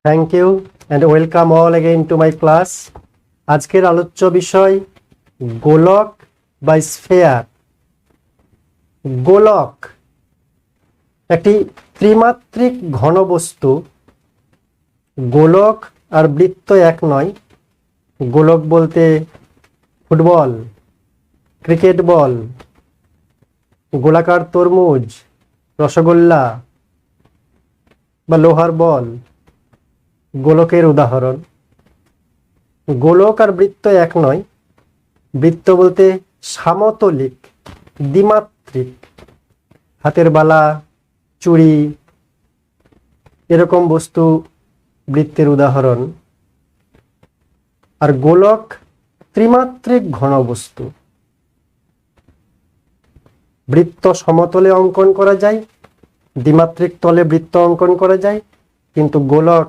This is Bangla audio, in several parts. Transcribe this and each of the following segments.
Thank you and welcome all again to my class. আজকের আলোচ্য বিষয় গোলক বা স্ফেয়ার। গোলক একটি ত্রিমাত্রিক ঘনবস্তু। গোলক আর বৃত্ত এক নয়। গোলক বলতে ফুটবল, ক্রিকেট বল, গোলাকার তরমুজ, রসগোল্লা বা লোহার বল গোলকের উদাহরণ। গোলক আর বৃত্ত এক নয়। বৃত্ত বলতে সামতলিক, দ্বিমাত্রিক, হাতের বালা, চুড়ি এরকম বস্তু বৃত্তের উদাহরণ। আর গোলক ত্রিমাত্রিক ঘনবস্তু। বৃত্ত সমতলে অঙ্কন করা যায়, দ্বিমাত্রিক তলে বৃত্ত অঙ্কন করা যায়, কিন্তু গোলক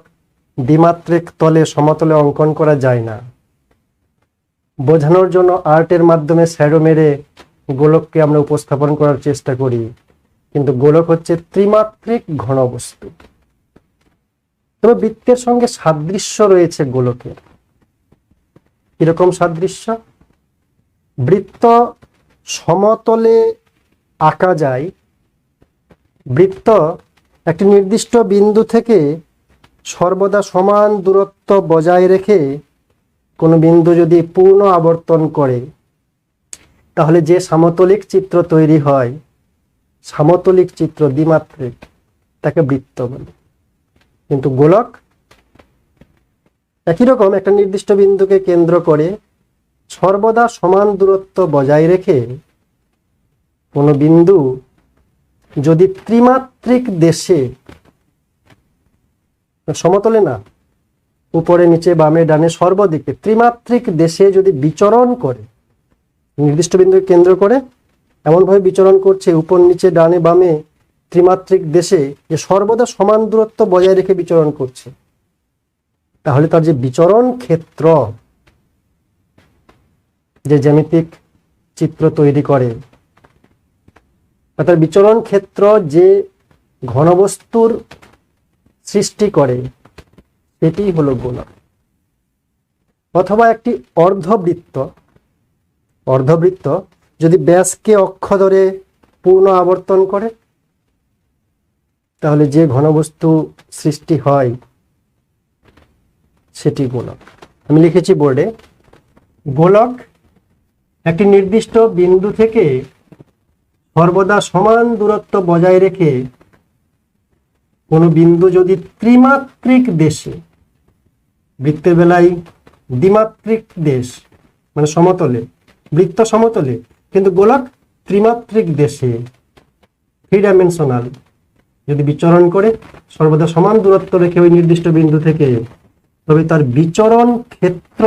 দ্বিমাত্রিক তলে সমতলে অঙ্কন করা যায় না। বোঝানোর জন্য আর্টের মাধ্যমে শ্যাডো মেরে গোলককে আমরা উপস্থাপন করার চেষ্টা করি, কিন্তু গোলক হচ্ছে ত্রিমাত্রিক ঘনবস্তু। তবে বৃত্তের সঙ্গে সাদৃশ্য রয়েছে গোলকের। কিরকম সাদৃশ্য? বৃত্ত সমতলে আঁকা যায়। বৃত্ত একটি নির্দিষ্ট বিন্দু থেকে সর্বদা সমান দূরত্ব বজায় রেখে কোনো বিন্দু যদি পূর্ণ আবর্তন করে, তাহলে যে সমতলিক চিত্র তৈরি হয়, সমতলিক চিত্র দ্বিমাত্রিক, তাকে বৃত্ত বলে। কিন্তু গোলক একই রকম একটা নির্দিষ্ট বিন্দুকে কেন্দ্র করে সর্বদা সমান দূরত্ব বজায় রেখে কোনো বিন্দু যদি ত্রিমাত্রিক দেশে, সমতলে না, উপরে নিচে বামে ডানে সর্বদিকে ত্রিমাত্রিক দেশে যদি বিচরণ করে, নির্দিষ্ট বিন্দুকে কেন্দ্র করে এমনভাবে বিচরণ করছে উপর নিচে ডানে বামে ত্রিমাত্রিক দেশে, যে সর্বদা সমান দূরত্ব বজায় রেখে বিচরণ করছে, তাহলে তার যে বিচরণ ক্ষেত্র, যে জ্যামিতিক চিত্র তৈরি করে, তার বিচরণ ক্ষেত্র যে ঘনবস্তুর সৃষ্টি করে, সেটি হলো গোলক। অথবা একটি অর্ধবৃত্ত, অর্ধবৃত্ত যদি ব্যাসকে অক্ষ ধরে পূর্ণ আবর্তন করে, তাহলে যে ঘনবস্তু সৃষ্টি হয় সেটি গোলক। আমি লিখেছি বোর্ডে, গোলক একটি নির্দিষ্ট বিন্দু থেকে সর্বদা সমান দূরত্ব বজায় রেখে কোনো বিন্দু যদি ত্রিমাত্রিক দেশে, বৃত্তের বেলায় দ্বিমাত্রিক দেশ মানে সমতলে, বৃত্ত সমতলে, কিন্তু গোলক ত্রিমাত্রিক দেশে, থ্রি ডাইমেনশনাল, যদি বিচরণ করে সর্বদা সমান দূরত্ব রেখে ওই নির্দিষ্ট বিন্দু থেকে, তবে তার বিচরণ ক্ষেত্র,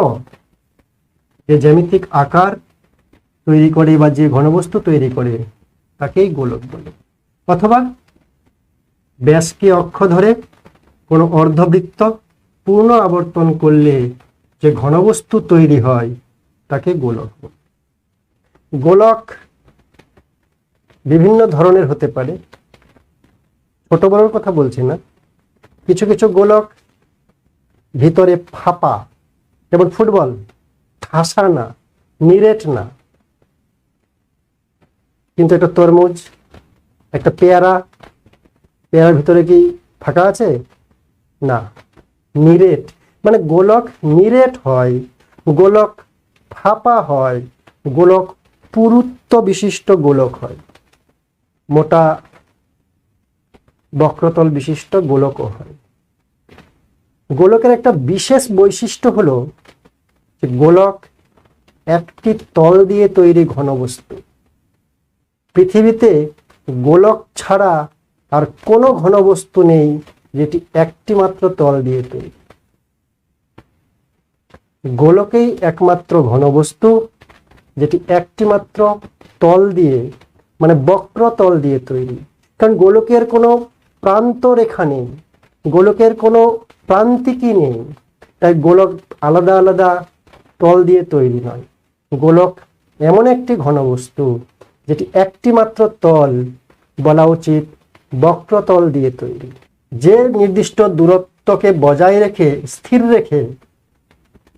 যে জ্যামিতিক আকার তৈরি করে বা যে ঘনবস্তু তৈরি করে, তাকেই গোলক বলে। অথবা ব্যাসকে অক্ষ ধরে কোনো অর্ধবৃত্ত পূর্ণ আবর্তন করলে যে ঘনবস্তু তৈরি হয়, তাকে গোলক বলে। গোলক বিভিন্ন ধরনের হতে পারে, ছোট বড়র কথা বলছি না। কিছু কিছু গোলক ভিতরে ফাঁপা, যেমন ফুটবল, ঠাসা না, নিরেট না। কিন্তু একটা তরমুজ, একটা পেয়ারা, পেয়ারার ভিতরে কি ফাঁকা আছে? না, নিরেট। মানে গোলক নিরেট হয়, গোলক ফাঁপা হয়, গোলক পুরুত্ব বিশিষ্ট গোলক হয়, মোটা বক্রতল বিশিষ্ট গোলকও হয়। গোলকের একটা বিশেষ বৈশিষ্ট্য হলো যে গোলক একটি তল দিয়ে তৈরি ঘনবস্তু। পৃথিবীতে গোলক ছাড়া আর কোনো ঘনবস্তু নেই যেটি একটি মাত্র তল দিয়ে তৈরি। গোলকেই একমাত্র ঘনবস্তু যেটি একটি মাত্র তল দিয়ে, মানে বক্রতল দিয়ে তৈরি। কারণ গোলকের কোনো প্রান্ত রেখা নেই, গোলকের কোনো প্রান্তিকই নেই, তাই গোলক আলাদা আলাদা তল দিয়ে তৈরি নয়। গোলক এমন একটি ঘনবস্তু যেটি একটি মাত্র তল, বলা উচিত বক্রতল দিয়ে তৈরি। যে নির্দিষ্ট দূরত্ব দূরত্বকে বজায় রেখে স্থির রেখে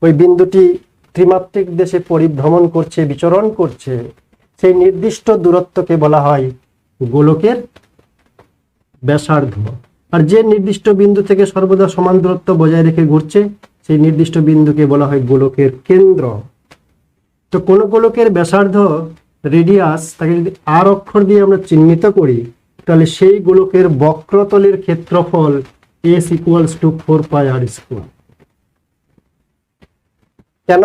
ওই বিন্দুটি ত্রিমাত্রিক দেশে পরিভ্রমণ করছে, বিচরণ করছে, সেই নির্দিষ্ট দূরত্বকে বলা হয় গোলকের ব্যাসার্ধ। আর যে নির্দিষ্ট বিন্দু থেকে সর্বদা সমান দূরত্ব বজায় রেখে ঘুরছে সেই নির্দিষ্ট বিন্দুকে বলা হয় গোলকের কেন্দ্র। তো কোন গোলকের ব্যাসার্ধ রেডিয়াস তাকে যদি আর অক্ষর দিয়ে আমরা চিহ্নিত করি তাহলে সেই গোলকের বক্রতলের ক্ষেত্রফল S = 4πr²। কেন?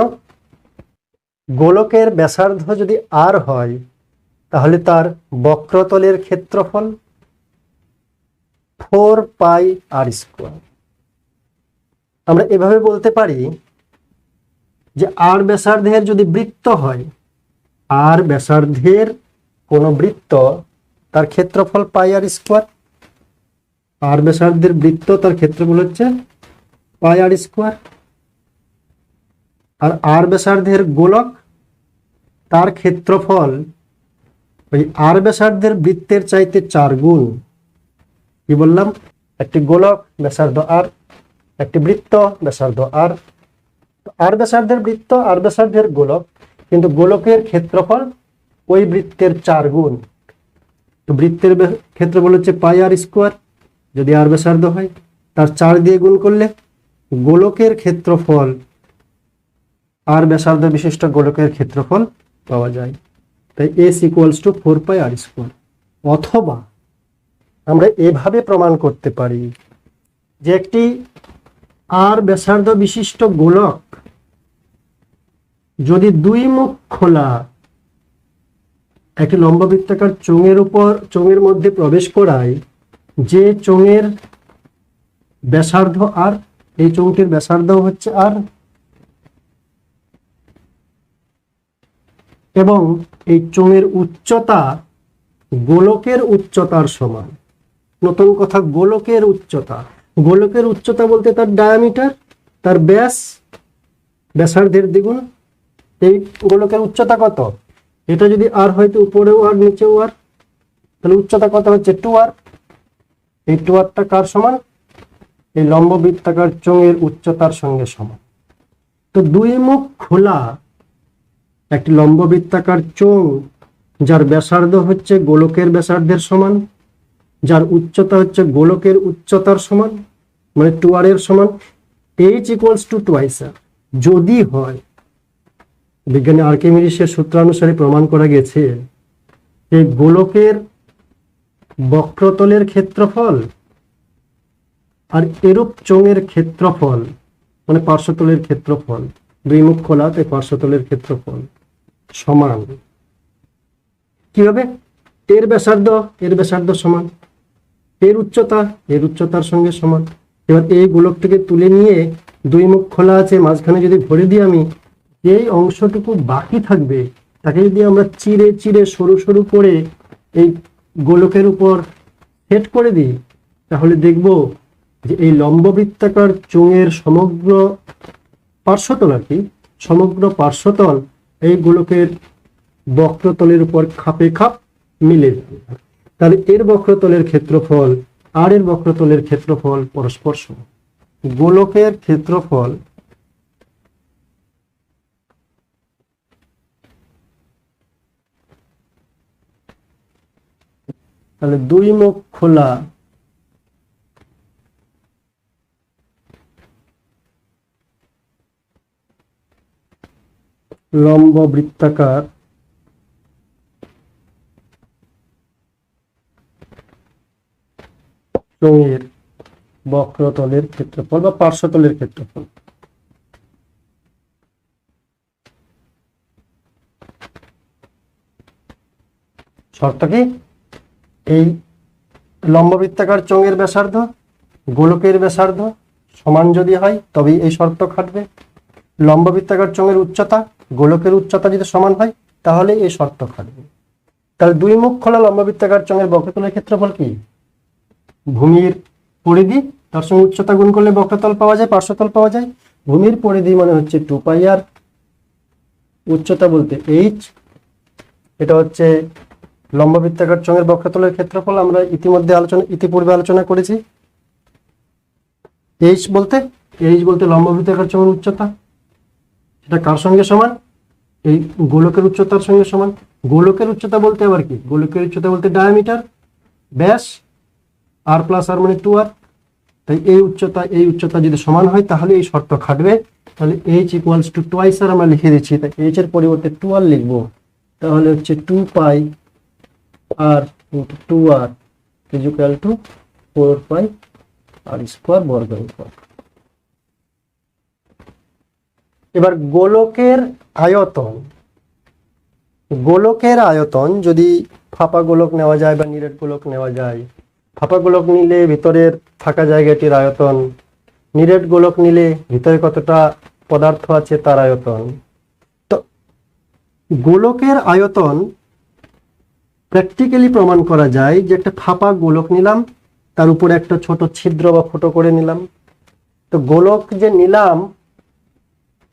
গোলকের ব্যাসার্ধ যদি আর হয় তাহলে তার বক্রতলের ক্ষেত্রফল 4πr²। আমরা এভাবে বলতে পারি যে আর ব্যাসার্ধের যদি বৃত্ত হয়, আর ব্যাসার্ধের কোন বৃত্ত তার ক্ষেত্রফল πr²। আর ব্যাসার্ধের বৃত্ত তার ক্ষেত্রফল হচ্ছে πr²। আর আর ব্যাসার্ধের গোলক তার ক্ষেত্রফল ওই আর ব্যাসার্ধের বৃত্তের চাইতে 4 গুণ। কি বললাম? একটি গোলক ব্যাসার্ধ আর, একটি বৃত্ত ব্যাসার্ধ আর, আর ব্যাসার্ধের বৃত্ত আর ব্যাসার্ধের গোলক, কিন্তু গোলকের ক্ষেত্রফল ওই বৃত্তের 4 গুণ। তো বৃত্তের ক্ষেত্রফল হচ্ছে πr²। যদি আর ব্যাসার্ধ হয় তার 4 দিয়ে গুণ করলে গোলকের ক্ষেত্রফল আর ব্যাসার্ধ বিশিষ্ট গোলকের ক্ষেত্রফল পাওয়া যায়। তাই S = 4πr²। অথবা আমরা এভাবে প্রমাণ করতে পারি যে একটি আর ব্যাসার্ধ বিশিষ্ট গোলক যদি দুই মুখ খোলা একটি লম্ববৃত্তাকার চোঙের মধ্যে প্রবেশ করায়, যে চোঙের ব্যাসার্ধ আর, এই চোঙটির ব্যাসার্ধ হচ্ছে আর, এবং এই চোঙের উচ্চতা গোলকের উচ্চতার সমান। নতুন কথা, গোলকের উচ্চতা। গোলকের উচ্চতা বলতে তার ডায়ামিটার, তার ব্যাস, ব্যাসার্ধের দ্বিগুণ। এই গোলকের উচ্চতা কত? এটা যদি আর হয়তো উপরেও আর নিচেও আর, তাহলে উচ্চতা কত হচ্ছে 2r। এই 2rটা কার সমান? এই লম্ববৃত্তাকার চোঙের উচ্চতার সঙ্গে সমান। তো দুই মুখ খোলা একটি লম্ববৃত্তাকার চোঙ যার ব্যাসার্ধ হচ্ছে গোলকের ব্যাসার্ধের সমান, যার উচ্চতা হচ্ছে গোলকের উচ্চতার সমান, মানে 2r এর সমান, H = 2r যদি হয়। বিজ্ঞানী আর্কিমিডিসের সূত্রানুসারে প্রমাণ করা গেছে যে গোলকের বক্রতলের ক্ষেত্রফল আর এরূপ চোঙের ক্ষেত্রফল, মানে পার্শ্বতলের ক্ষেত্রফল, দুই মুখ খোলা তাই পার্শ্বতলের ক্ষেত্রফল সমান। কিভাবে? এর ব্যাসার্ধ সমান, এর উচ্চতার সঙ্গে সমান। এবার এই গোলকটিকে তুলে নিয়ে দুই মুখ খোলা আছে, মাঝখানে যদি ভরে দিই আমি, এই অংশটুকু বাকি থাকবে তাকে যদি আমরা চিরে চিরে সরু সরু করে এই গোলকের উপর সেট করে দিই, তাহলে দেখব যে এই লম্ববৃত্তাকার চোঙের সমগ্র পার্শ্বতল আর কি, সমগ্র পার্শ্বতল এই গোলকের বক্রতলের উপর খাপে খাপ মিলে যাবে। তাহলে এর বক্রতলের ক্ষেত্রফল আর এর বক্রতলের ক্ষেত্রফল পরস্পর সমান। গোলকের ক্ষেত্রফল তাহলে দুই মুখ খোলা লম্ব বৃত্তাকার চোঙের বক্রতলের ক্ষেত্রফল বা পার্শ্বতলের ক্ষেত্রফল। শর্ত কি? এই লম্ববৃত্তাকার চোঙের ব্যাসার্ধ গোলকের ব্যাসার্ধ সমান যদি হয় তবেই এই শর্ত খাটবে। লম্ববৃত্তাকার চোঙের উচ্চতা গোলকের উচ্চতা যদি সমান হয় তাহলে এই শর্ত খাটবে। তাহলে দুই মুখ খোলা লম্ববৃত্তাকার চোঙের বক্রতলের ক্ষেত্রফল কি? ভূমির পরিধি তার সঙ্গে উচ্চতা গুণ করলে বক্রতল পাওয়া যায়, পার্শ্বতল পাওয়া যায়। ভূমির পরিধি মানে হচ্ছে 2πr, উচ্চতা বলতে h, এটা হচ্ছে লম্ববৃত্তাকার চোঙের বক্রতলের ক্ষেত্রফল। আমরা ইতিপূর্বে আলোচনা করেছি। এইচ বলতে লম্ব বৃত্তাকার চোঙের উচ্চতা, সেটা কার সঙ্গে সমান? এই গোলকের উচ্চতার সঙ্গে সমান। গোলকের উচ্চতা বলতে আবার কি? গোলকের উচ্চতা বলতে ডায়ামিটার, ব্যাস, আর প্লাস আর মানে 2r। তাই এই উচ্চতা যদি সমান হয় তাহলে এই শর্ত খাটবে। তাহলে h ইকুয়ালস টু টোয়াইস আর আমরা লিখে দিচ্ছি, তাই h এর পরিবর্তে 2r লিখবো। তাহলে হচ্ছে 2 pi r into 2r is equal to 4 pi r square বর্গের উপর। এবার গোলকের আয়তন যদি ফাঁপা গোলক নেওয়া যায় বা নিরেট গোলক নেওয়া যায়, ফাঁপা গোলক নিলে ভিতরের ফাঁকা জায়গাটির আয়তন, নিরেট গোলক নিলে ভিতরে কতটা পদার্থ আছে তার আয়তন। তো গোলকের আয়তন প্র্যাকটিক্যালি প্রমাণ করা যায় যে একটা ফাঁপা গোলক নিলাম, তার উপরে একটা ছোট ছিদ্র বা ফুটো করে নিলাম। তো গোলক যে নিলাম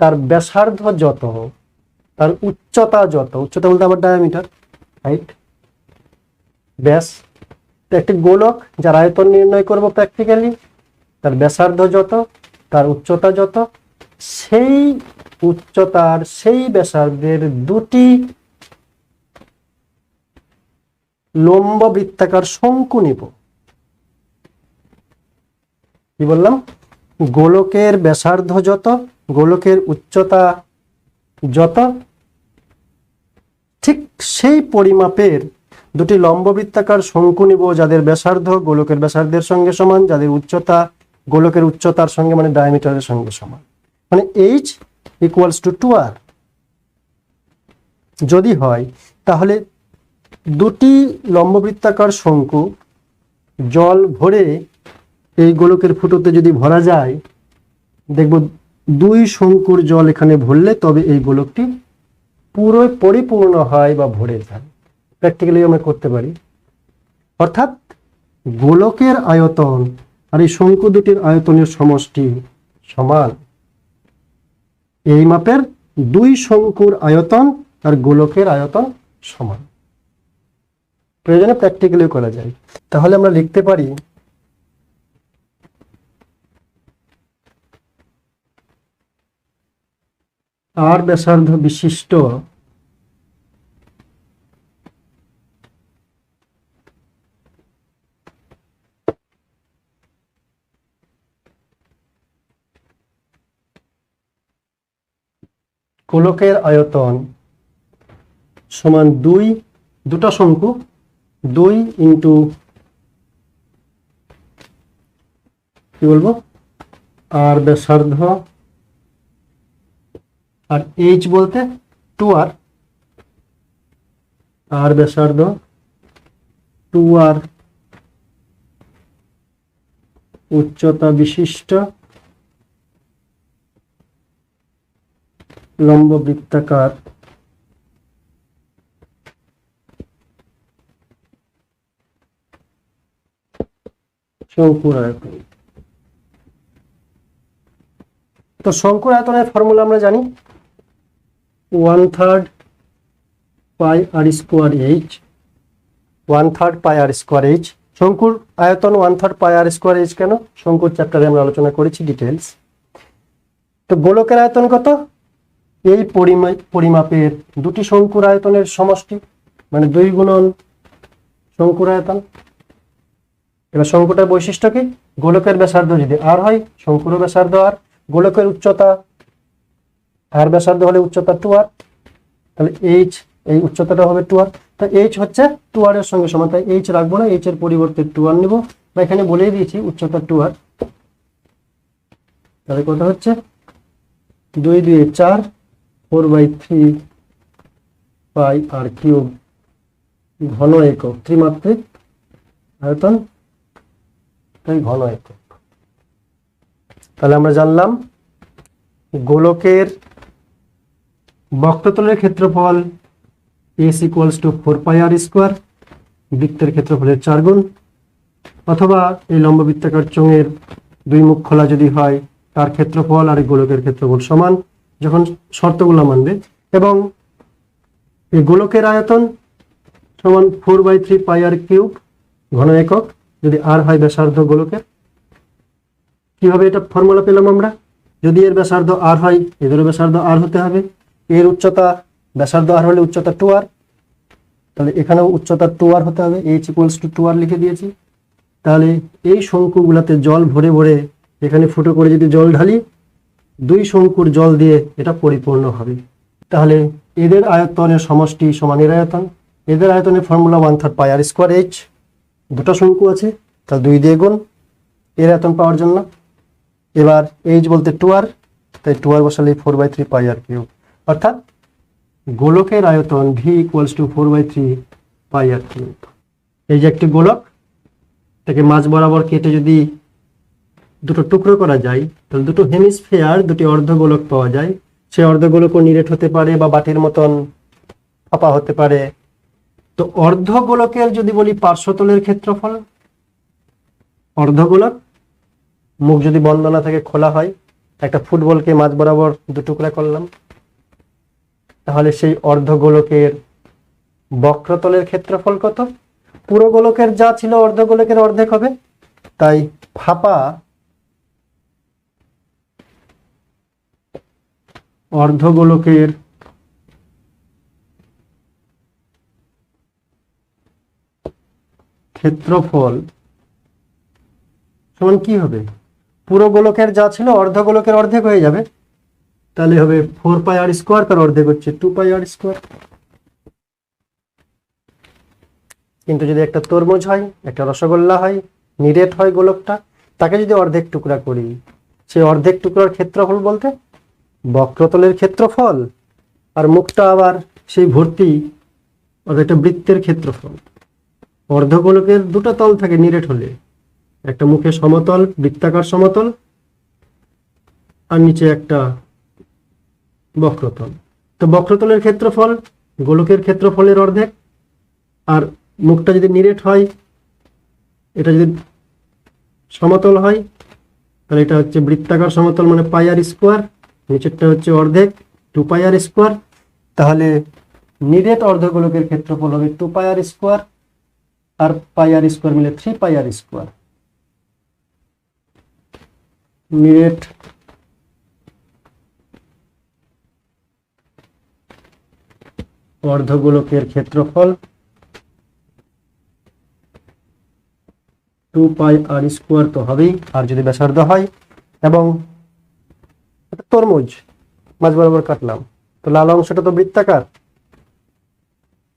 তার ব্যাসার্ধ যত, তার উচ্চতা যত, উচ্চতা বলতে আবার ডায়ামিটার, রাইট, ব্যাস। তো একটি গোলক যার আয়তন নির্ণয় করব প্র্যাকটিক্যালি, তার ব্যাসার্ধ যত, তার উচ্চতা যত, সেই উচ্চতার সেই ব্যাসার্ধের দুটি লম্ব বৃত্তাকার শঙ্কু নিব। কি বললাম? গোলকের ব্যাসার্ধ যত, গোলকের উচ্চতা যত, ঠিক সেই পরিমাপের দুটি লম্ব বৃত্তাকার শঙ্কু নিব যাদের ব্যাসার্ধ গোলকের ব্যাসার্ধের সঙ্গে সমান, যাদের উচ্চতা গোলকের উচ্চতার সঙ্গে মানে ডায়ামিটারের সঙ্গে সমান, মানে h ইকুয়ালস টু 2r যদি হয়, তাহলে দুটি লম্ব বৃত্তাকার শঙ্কু জল ভরে এই গোলকের ফুটোতে যদি ভরা যায়, দেখব দুই শঙ্কুর জল এখানে ভরলে তবে এই গোলকটি পুরো পরিপূর্ণ হয় বা ভরে যায়। প্র্যাকটিক্যালি আমরা করতে পারি। অর্থাৎ গোলকের আয়তন আর এই শঙ্কু দুটির আয়তনের সমষ্টি সমান। এই মাপের দুই শঙ্কুর আয়তন আর গোলকের আয়তন সমান। প্রয়োজনে প্র্যাকটিক্যালি করা যায়। তাহলে আমরা লিখতে পারি আর ব্যাসার্ধ বিশিষ্ট গোলকের আয়তন সমান দুটো শঙ্কু 2 ইন্টু কি বলবো আর ব্যাসার্ধ আর h বলতে 2r, আর ব্যাসার্ধ 2r উচ্চতা বিশিষ্ট লম্ব বৃত্তাকার শঙ্কুর আয়তন। তো শঙ্কুর আয়তনের ফর্মুলা আমরা জানি 1/3 পাই আর স্কোয়ার h, 1/3 পাই আর স্কোয়ার h। শঙ্কুর আয়তন 1/3 পাই আর স্কোয়ার h কেন? শঙ্কুর চ্যাপ্টারে আমরা আলোচনা করেছি ডিটেলস। তো গোলকের আয়তন কত? এই পরিমাপের দুটি শঙ্কুর আয়তনের সমষ্টি, মানে 2 গুণন শঙ্কুর আয়তন। এবার শঙ্কুটার বৈশিষ্ট্য কি? গোলকের ব্যাসার্ধ যদি আর হয়, শঙ্কুর ব্যাসার্ধ আর, গোলকের উচ্চতা আর ব্যাসার্ধ হলে উচ্চতা 2r, তাহলে h এই উচ্চতাটা হবে 2r। তো h হচ্ছে 2r এর সঙ্গে সমান, তাই h রাখবো না, h এর পরিবর্তে 2r নিব, বা এখানে বলেই দিয়েছি উচ্চতা 2r। তাহলে কত হচ্ছে 2 2 4 4/3 পাই আর কিউব ঘন একক, ত্রিমাত্রিক আয়তন, তাই ঘন একক। তাহলে আমরা জানলাম গোলকের বক্রতলের ক্ষেত্রফল s equals to 4 pi r square, বৃত্তের ক্ষেত্রফলের 4 গুণ, অথবা এই লম্ব বৃত্তাকার চোঙের 2 মুখ খোলা যদি হয় তার ক্ষেত্রফল আর এই গোলকের ক্ষেত্রফল সমান, যখন শর্তগুলো মানবে। এবং এই গোলকের আয়তন সমান 4/3 পাই আর কিউব ঘন একক, যদি আর হয় ব্যাসার্ধ গোলকের। কিভাবে এটা ফর্মুলা পেলাম আমরা? যদি এর ব্যাসার্ধ আর হয়, এদেরও ব্যাসার্ধ আর হতে হবে। এর উচ্চতা, ব্যাসার্ধ আর হলে উচ্চতা 2r, তাহলে এখানেও উচ্চতা 2r হতে হবে। h = 2r লিখে দিয়েছি। তাহলে এই শঙ্কুগুলাতে জল ভরে ভরে এখানে ফুটো করে যদি জল ঢালি, 2 শঙ্কুর জল দিয়ে এটা পরিপূর্ণ হবে। তাহলে এদের আয়তনের সমষ্টি সমান এর আয়তন। এদের আয়তনের ফর্মুলা 1/3 πr²h। দুটো শঙ্কু আছে, তাহলে 2 দিয়ে গুণ এর আয়তন পাওয়ার জন্য। এবার h বলতে 2r, তাই 2r বসালে 4/3 πr³। অর্থাৎ গোলকের আয়তন v = 4/3 πr³। এই যে একটি গোলক, তাকে মাঝ বরাবর কেটে যদি দুটো টুকরো করা যায়, তাহলে দুটো হেমিস্ফিয়ার, দুটি অর্ধগোলক পাওয়া যায়। সেই অর্ধগোলকও নিরেট হতে পারে বা বাটির মতন ফাঁপা হতে পারে। তো অর্ধগোলকের যদি বলি পার্শ্বতলের ক্ষেত্রফল, অর্ধগোলক মুখ যদি বন্ধ না থাকে, খোলা হয়, একটা ফুটবলকে মাঝ বরাবর দু টুকরা করলাম, তাহলে সেই অর্ধগোলকের বক্রতলের ক্ষেত্রফল কত? পুরো গোলকের যা ছিল অর্ধগোলকের অর্ধেক হবে, তাই ফাঁপা অর্ধগোলকের ক্ষেত্রফল সমান কি হবে? পুরো গোলকের যা ছিল অর্ধগোলকের অর্ধেক হয়ে যাবে, তাহলে হবে 4 πr², তার অর্ধেক হচ্ছে 2 πr²। কিন্তু যদি একটা তরমুজ হয়, একটা রসগোল্লা হয়, নিরেট হয় গোলকটা, তাকে যদি অর্ধেক টুকরা করি, সেই অর্ধেক টুকরার ক্ষেত্রফল বলতে বক্রতলের ক্ষেত্রফল, আর মুখটা আবার সেই ভর্তি, অর্থাৎ একটা বৃত্তের ক্ষেত্রফল। অর্ধগোলকের দুটো তল থাকে নিরেট হলে, একটা মুখে সমতল, বৃত্তাকার সমতল, আর নিচে একটা বক্রতল। তো বক্রতলের ক্ষেত্রফল গোলকের ক্ষেত্রফলের অর্ধেক, আর মুখটা যদি নিরেট হয়, এটা যদি সমতল হয়, তাহলে এটা হচ্ছে বৃত্তাকার সমতল, মানে πr², নিচেরটা হচ্ছে অর্ধেক 2 πr²। তাহলে নিরেট অর্ধগোলকের ক্ষেত্রফল হবে 2 πr², আর πr² মিলে 3 πr²। নিরেট অর্ধগোলকের ক্ষেত্রফল 2 πr² তো হবেই, আর যদি ব্যাসার্ধ হয়, এবং তরমুজ মাঝ বরাবর কাটলাম, তো লাল অংশটা তো বৃত্তাকার,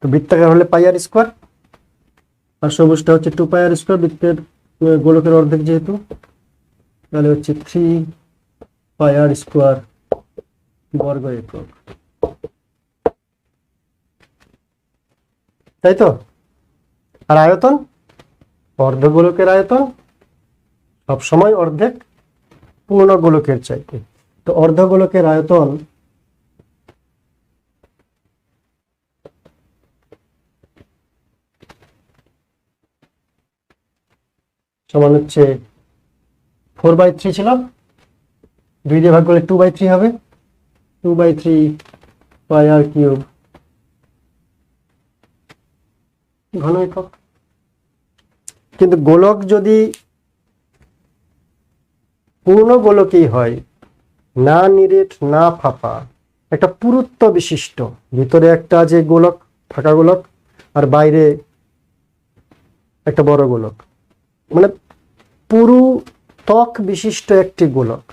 তো বৃত্তাকার হলে πr², আর সবুজটা হচ্ছে 2 πr², বৃত্তের গোলকের অর্ধেক যেহেতু, তাহলে হচ্ছে 3 πr² বর্গ একক। তাই তো? আর আয়তন, অর্ধগোলকের আয়তন সবসময় অর্ধেক পূর্ণ গোলকের চাইতে। তো অর্ধগোলকের আয়তন সমান হচ্ছে 4/3 ছিল, 2 দিয়ে ভাগ করলে 2/3 হবে, 2/3 πr³ ঘন একক। কিন্তু গোলক যদি পূর্ণ গোলকই হয়, না নিরেট না ফাঁপা, একটা পুরুত্ব বিশিষ্ট, ভিতরে একটা যে গোলক ফাঁকা গোলক, আর বাইরে একটা বড় গোলক, মানে পুরু ত্বক বিশিষ্ট একটি গোলক,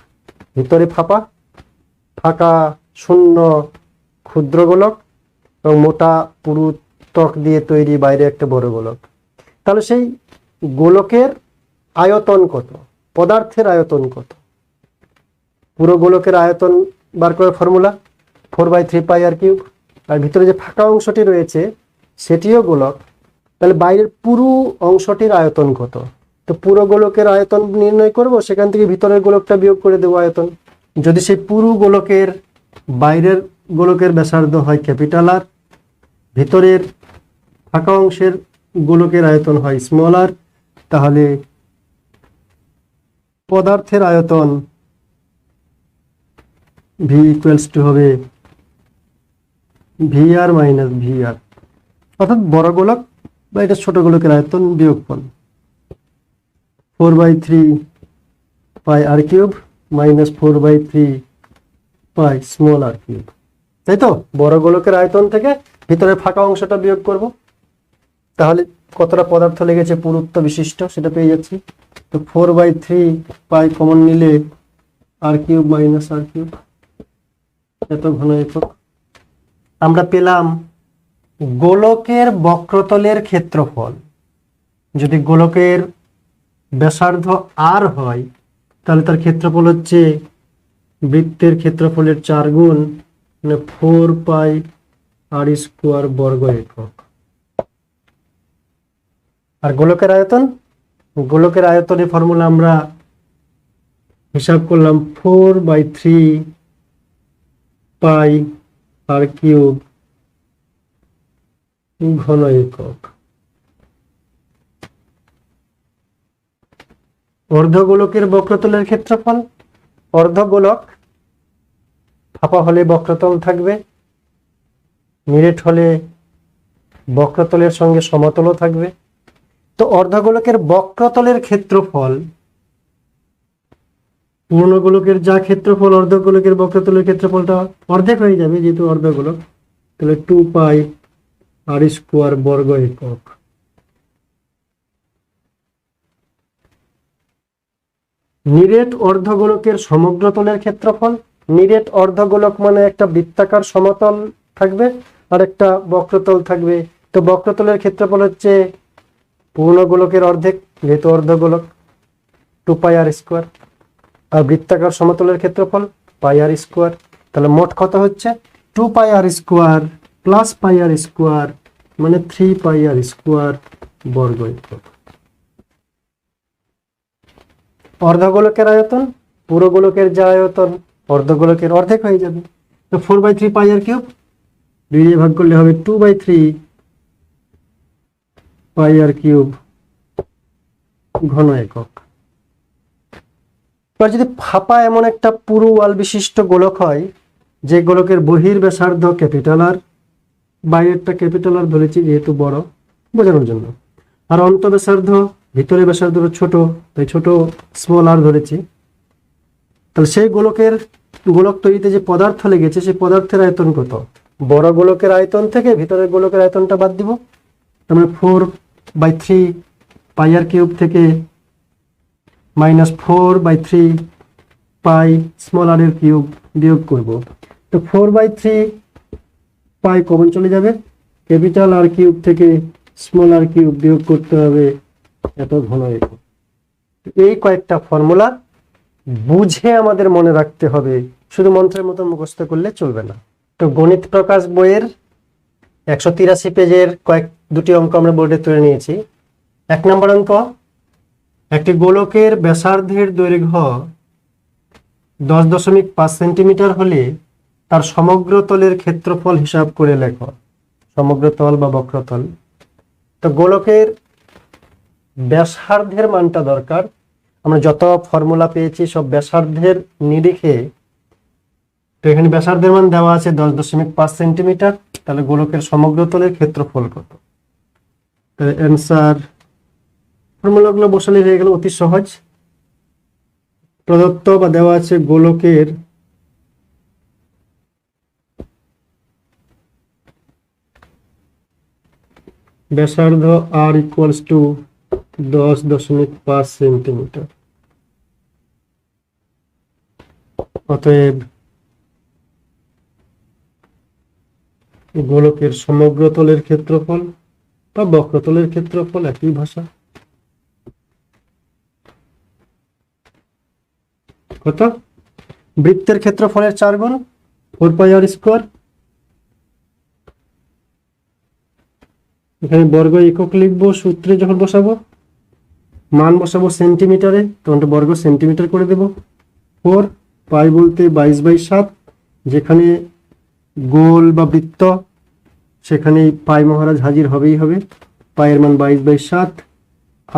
ভিতরে ফাঁপা, ফাঁকা শূন্য ক্ষুদ্র গোলক, এবং মোটা পুরু ত্বক দিয়ে তৈরি বাইরে একটা বড় গোলক, তাহলে সেই গোলকের আয়তন কত? পদার্থের আয়তন কত? পুরো গোলকের আয়তন বার করার ফর্মুলা 4/3 πr³, আর ভিতরে যে ফাঁকা অংশটি রয়েছে সেটিও গোলক, তাহলে বাইরের পুরো অংশটির আয়তন কত? তো পুরো গোলকের আয়তন নির্ণয় করব, সেখান থেকে ভিতরের গোলকটা বিয়োগ করে দেবো আয়তন। যদি সেই পুরো গোলকের বাইরের গোলকের ব্যাসার্ধ হয় ক্যাপিটাল আর, ভিতরের ফাঁকা অংশের গোলকের আয়তন হয় স্মল আর, তাহলে পদার্থের আয়তন v = হবে vr - vr, অর্থাৎ বড় গোলক বা এটা ছোট গোলকের আয়তন বিয়োগফল 4/3 পাই আর কিউব মাইনাস 4/3 পাই স্মল আর কিউব। তাই তো, বড় গোলকের আয়তন থেকে ভিতরে ফাঁকা অংশটা বিয়োগ করব, তাহলে কতটা পদার্থ লেগেছে পুরুত্ব বিশিষ্ট সেটা পেয়ে যাচ্ছি। তো 4/3 পাই কমন নিলে আর কিউব মাইনাস আর কিউব, এত ঘন একক। আমরা পেলাম গোলকের বক্রতলের ক্ষেত্রফল। যদি গোলকের ব্যাসার্ধ আর হয় তাহলে তার ক্ষেত্রফল হচ্ছে বৃত্তের ক্ষেত্রফলের 4 গুণ, মানে 4 পাই আর স্কোয়ার বর্গ একক। আর গোলকের আয়তন, গোলকের আয়তনের ফর্মুলা আমরা হিসাব করলাম 4/3 পাই আর কিউব ঘন একক। অর্ধগোলকের বক্রতলের ক্ষেত্রফল, অর্ধগোলক ফাঁপা হলে বক্রতল থাকবে, নিরেট হলে বক্রতলের সঙ্গে সমতলও থাকবে। তো অর্ধগোলকের বক্রতলের ক্ষেত্রফল পূর্ণগোলকের যা ক্ষেত্রফল, অর্ধগোলকের বক্রতলের ক্ষেত্রফলটা অর্ধেক হয়ে যাবে যেহেতু অর্ধগোলক, তাহলে 2 পাই আর স্কোয়ার বর্গ একক। নিরেট অর্ধগোলকের সমগ্রতলের ক্ষেত্রফল, নিরেট অর্ধগোলক মানে একটা বৃত্তাকার সমতল থাকবে আর একটা বক্রতল থাকবে। তো বক্রতলের ক্ষেত্রফল হচ্ছে পূর্ণগোলকের অর্ধেক যেহেতু অর্ধগোলক, 2 পাই আর স্কোয়ার, আর বৃত্তাকার সমতলের ক্ষেত্রফল পাই আর স্কোয়ার। তাহলে মোট কত হচ্ছে 2 পাই আর স্কোয়ার প্লাস পাই আর স্কোয়ার, মানে 3 পাই আর স্কোয়ার বর্গ একক। অর্ধগোলকের আয়তন পুরো গোলকের যা আয়তন অর্ধগোলকের অর্ধেক হয়ে যাবে। তো 4/3 পাই আর কিউব 2 দিয়ে ভাগ করলে হবে 2/3 পাই আর কিউব ঘন একক। এবার যদি ফাঁপা এমন একটা পুরো ওয়াল বিশিষ্ট গোলক হয় যে গোলকের বহির ব্যাসার্ধ ক্যাপিটাল আর, বাইরেরটা ক্যাপিটাল আর ধরেছি যেহেতু বড় বোঝানোর জন্য, আর অন্ত ব্যাসার্ধ ভিতরে ব্যাসার্ধ ছোট তাই ছোট স্মল আর ধরেছি, তাহলে সেই গোলক তৈরিতে যে পদার্থ লেগেছে সেই পদার্থের আয়তন কত? বড় গোলকের আয়তন থেকে ভিতরের গোলকের আয়তনটা বাদ দিব, তাহলে 4/3 পাই আর কিউব থেকে মাইনাস 4/3 পাই স্মল আর এর কিউব বিয়োগ করব। তো 4/3 পাই কমন চলে যাবে, ক্যাপিটাল আর কিউব থেকে স্মল আর কিউব বিয়োগ করতে হবে এত ঘন একক। এই কয়েকটা ফর্মুলা বুঝে আমাদের মনে রাখতে হবে, শুধু মন্ত্রের মতো মুখস্থ করলে চলবে না। তো গণিত প্রকাশ বইয়ের 183 পেজের দুটি অঙ্ক আমরা বোর্ডে তুলে নিয়েছি। 1 নম্বর অঙ্ক, একটি গোলকের ব্যাসার্ধের দৈর্ঘ্য 10.5 সেন্টিমিটার হলে তার সমগ্র তলের ক্ষেত্রফল হিসাব করে লেখো। সমগ্র তল বা বক্রতল। তো গোলকের ব্যাসার্ধের মানটা দরকার, আমরা যত ফর্মুলা পেয়েছি সব ব্যাসার্ধের নিরিখে। তো এখানে ব্যাসার্ধের মান দেওয়া আছে 10.5 সেন্টিমিটার, তাহলে গোলকের সমগ্র তলের ক্ষেত্রফল কত? তাহলে অ্যান্সার ফর্মুলাগুলো বসালে হয়ে গেল, অতি সহজ। প্রদত্ত বা দেওয়া আছে গোলকের ব্যাসার্ধ আর ইকুয়ালস টু 10.5 সেন্টিমিটার। অতএব গোলকের সমগ্র তলের ক্ষেত্রফল বা বক্রতলের ক্ষেত্রফল একই ভাষা। কত? বৃত্তের ক্ষেত্রফলের 4 গুণ 4 পাই আর স্কোয়ার। এখানে বর্গ একক লিখবো, সূত্রে যখন বসাবো মান বসাবো সেন্টিমিটারে, তখন বর্গ সেন্টিমিটার করে দেব। 4 পাই বলতে 22/7, যেখানে গোল বা বৃত্ত সেখানে পাই মহারাজ হাজির হবেই হবে। পায়ের মান 22/7,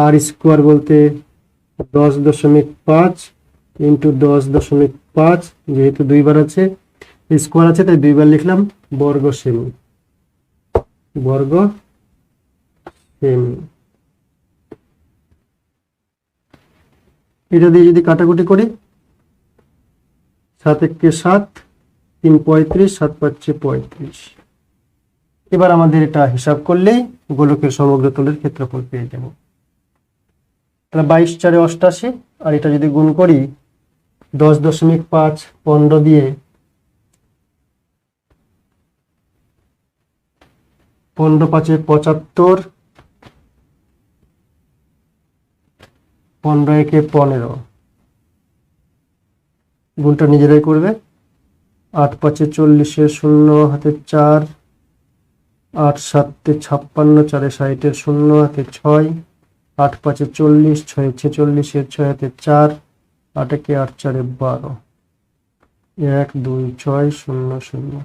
আর স্কোয়ার বলতে 10.5 ইন্টু 10.5, যেহেতু 2 বার আছে স্কোয়ার আছে তাই 2 বার লিখলাম, বর্গ সেমি। বর্গ সেমি। এটা দিয়ে যদি কাটাকুটি করি, 7 একে 7, 3 35, 7 পাচ্ছে 35। এবার আমাদের এটা হিসাব করলেই গোলকের সমগ্র তলের ক্ষেত্রফল পেয়ে যাব। তাহলে 22 4 88, আর এটা যদি গুণ করি 10.5 15 দিয়ে, 15 5 75, 15 1 15, গুণটা নিজেরাই করবে। 8 5 40, 0 হাতে 4, 8 7 56, 4 60, 0 হাতে 6, 8 5 40, 6 46, 6 হাতে 4, 8 1 8 4 12, 1 2 6 0 0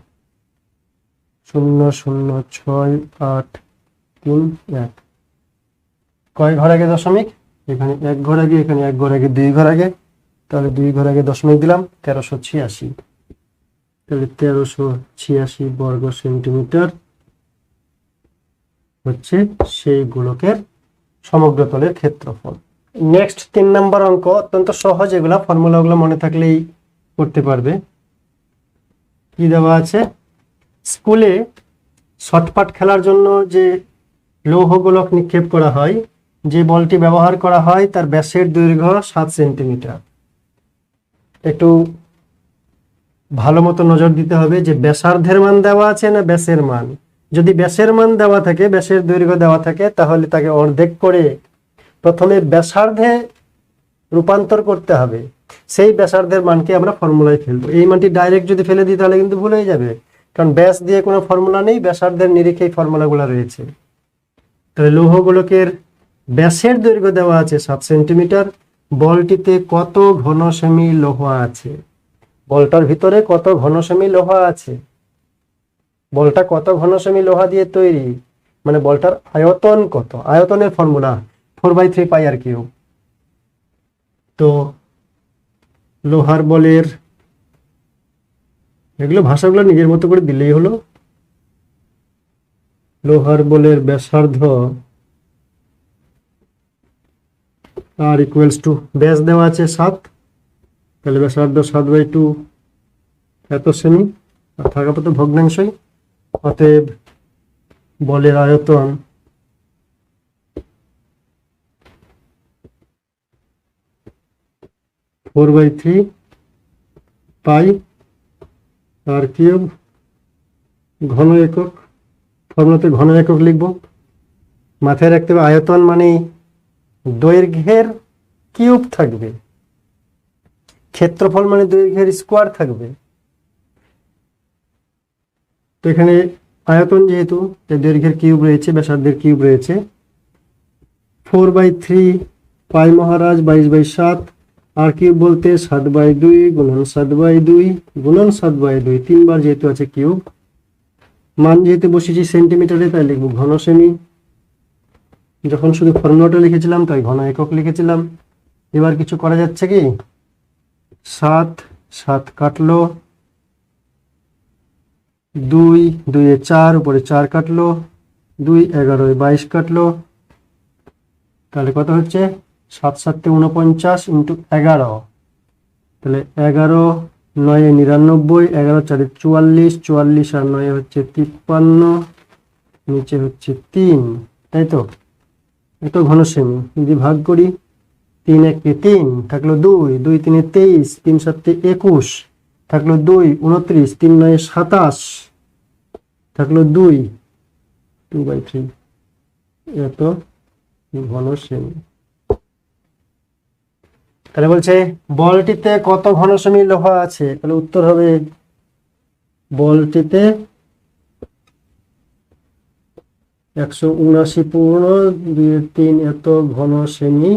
0 0 6 8 3 1। কয় ঘর আগে দশমিক? এখানে 1 ঘর আগে, এখানে 1 ঘর আগে, 2 ঘর আগে, তাহলে 2 ঘর আগে দশমিক দিলাম। 1386, তাহলে 1386 বর্গ সেন্টিমিটার হচ্ছে সেই গোলকের সমগ্র তলের ক্ষেত্রফল। নেক্সট 3 নম্বর অঙ্ক অত্যন্ত সহজ, এগুলা ফর্মুলাগুলো মনে থাকলেই করতে পারবে। কি দেওয়া আছে? স্কুলে শটপাট খেলার জন্য যে লৌহ গোলক নিক্ষেপ করা হয়, যে বলটি ব্যবহার করা হয় তার ব্যাসের দৈর্ঘ্য 7 সেন্টিমিটার। একটু ভালো মতো নজর দিতে হবে যে ব্যাসার্ধের মান দেওয়া আছে না ব্যাসের মান। যদি ব্যাসের মান দেওয়া থাকে, ব্যাসের দৈর্ঘ্য দেওয়া থাকে, তাহলে তাকে অর্ধেক করে প্রথমে ব্যাসার্ধে রূপান্তর করতে হবে। সেই ব্যাসার্ধের মানকে আমরা ফর্মুলায় ফেলবো। এই মানটি ডাইরেক্ট যদি ফেলে দিই তাহলে কিন্তু ভুল হয়ে যাবে, কারণ ব্যাস দিয়ে কোনো ফর্মুলা নেই, ব্যাসার্ধের নিরিখে এই ফর্মুলাগুলো রয়েছে। তাহলে লৌহ গোলকের ব্যাসের দৈর্ঘ্য দেওয়া আছে 7 সেন্টিমিটার। বলটিতে কত ঘন সেমি লোহা আছে? বলটার ভিতরে কত ঘন সেমি লোহা আছে? বলটা কত ঘন সেমি লোহা দিয়ে তৈরি, মানে বলটার আয়তন কত? আয়তনের ফর্মুলা 4/3 পাই আর কিউব। তো লোহার বলের, এগুলো ভাষাগুলো নিজের মতো করে দিলেই হলো। লোহার বলের ব্যাসার্ধ আর ইকুয়ালস টু, ব্যাস দেওয়া আছে 7, তাহলে ব্যাসার্ধ 7/2 এত সেমি, আর থাকা পথে ভগ্নাংশই। অতএব বলের আয়তন four by three pi R cube. ঘন একক, ফর্মুলাতে ঘন একক লিখব। মাথায় রাখতে হবে আয়তন মানে দৈর্ঘ্যের কিউব থাকবে, ক্ষেত্রফল মানে দৈর্ঘ্যের স্কোয়ার থাকবে। তো এখানে আয়তন যেহেতু দৈর্ঘ্যের কিউব রয়েছে, ব্যাসার্ধের কিউব রয়েছে। 4/3 পাই মহারাজ 22/7, আর কিউব বলতে 7/2 গুণন 7/2 গুণন 7/2, 3 বার যেহেতু আছে কিউব। মান যেহেতু বসেছি সেন্টিমিটারে, তাই লিখবো ঘন সেমি। যখন শুধু ফর্মুলাটা লিখেছিলাম তাই ঘন একক লিখেছিলাম। এবার কিছু করা যাচ্ছে কি? 7 7 কাটলো, 2 2 এ 4, উপরে 4 কাটলো, 2 11 22 কাটলো, তাহলে কত হচ্ছে? 7 7 49 ইন্টু 11, তাহলে 11 9 99, 11 4 44, 44 আর 9 হচ্ছে 53, নিচে হচ্ছে 3, তাই তো? এত ঘন সেমি। যদি ভাগ করি, 3 1 3 থাকলো 2, 2 3 23, 3 7 21 থাকলো 2 29, 3 9 27 থাকলো 2, 2/3 এত ঘন সেমি। তাহলে বলছে বলটিতে কত ঘন সেমি লোহা আছে? তাহলে উত্তর হবে বলটিতে 179 পূর্ণ 2/3 এত ঘন সেমি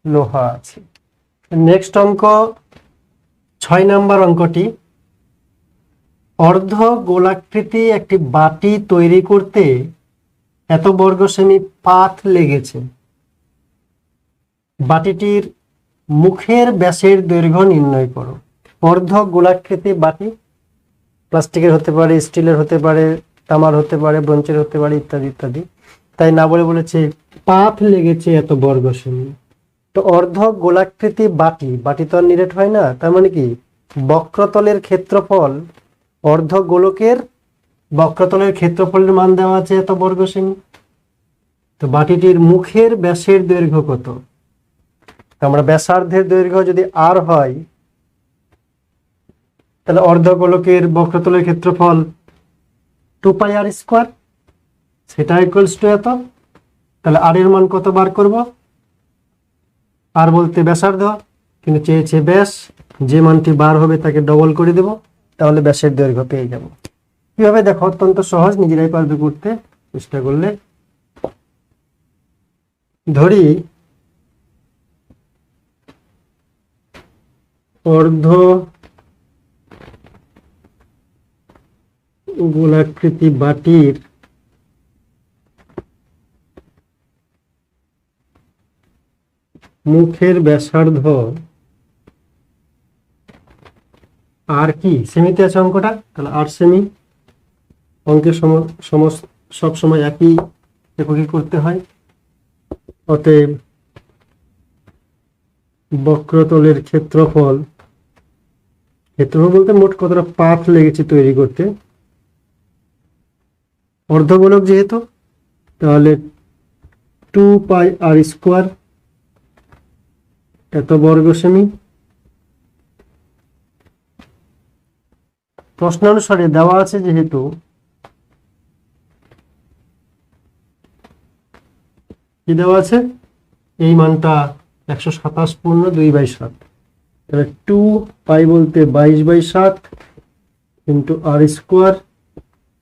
লোহা আছে। নেক্সট অঙ্ক 6 নম্বর অঙ্কটি, অর্ধ গোলাকৃতি একটি বাটি তৈরি করতে এত বর্গ সেমি পাত লেগেছে। বাটিটির মুখের ব্যাসের দৈর্ঘ্য নির্ণয় করো। অর্ধ গোলাকৃতি বাটি, প্লাস্টিকের হতে পারে, স্টিলের হতে পারে, তামার হতে পারে, ব্রোঞ্জের হতে পারে, ইত্যাদি ইত্যাদি। তাই না বলে বলেছে পাথ লেগেছে এত বর্গ সেমি। তো অর্ধ গোলাকৃতি বাটি, বাটি তো আর নিরেট হয় না, তার মানে কি বক্রতলের ক্ষেত্রফল, অর্ধ গোলকের বক্রতলের ক্ষেত্রফলের মান দেওয়া আছে এত বর্গ সেমি। তো বাটিটির মুখের ব্যাসের দৈর্ঘ্য কত? আমরা ব্যাসার্ধের দৈর্ঘ্য যদি আর হয়, তাহলে অর্ধ গোলকের বক্রতলের ক্ষেত্রফল 2πr², সেটা ইকুয়ালস টু এত। তাহলে আর এর মান কত বার করব? আর বলতে ব্যাসার্ধ, কিন্তু চেয়েছে ব্যাস, যে মানটি বার হবে তাকে ডবল করে দেব, তাহলে ব্যাসের দৈর্ঘ্য পেয়ে যাব। কিভাবে দেখো, অত্যন্ত সহজ, নিজেরাই পারবে করতে চেষ্টা করলে। ধরি অর্ধ গোলাকৃতি বাটির মুখের ব্যাসার্ধ আর কি সেমিতে আছে অঙ্কটা, তাহলে 8 সেমি। অঙ্কের সব সময় একই এককে করতে হয়। অতএব বক্রতলের ক্ষেত্রফল বলতে মোট কতটা পাথ লেগেছে তৈরি করতে, অর্ধগোলক যেহেতু, তাহলে 2πr² এত বর্গ সেমি। প্রশ্নানুসারে দেওয়া আছে যেহেতু, কি দেওয়া আছে, এই মানটা 127 পূর্ণ 2/7, তাহলে 2π বলতে 22/7 ইন্টু r²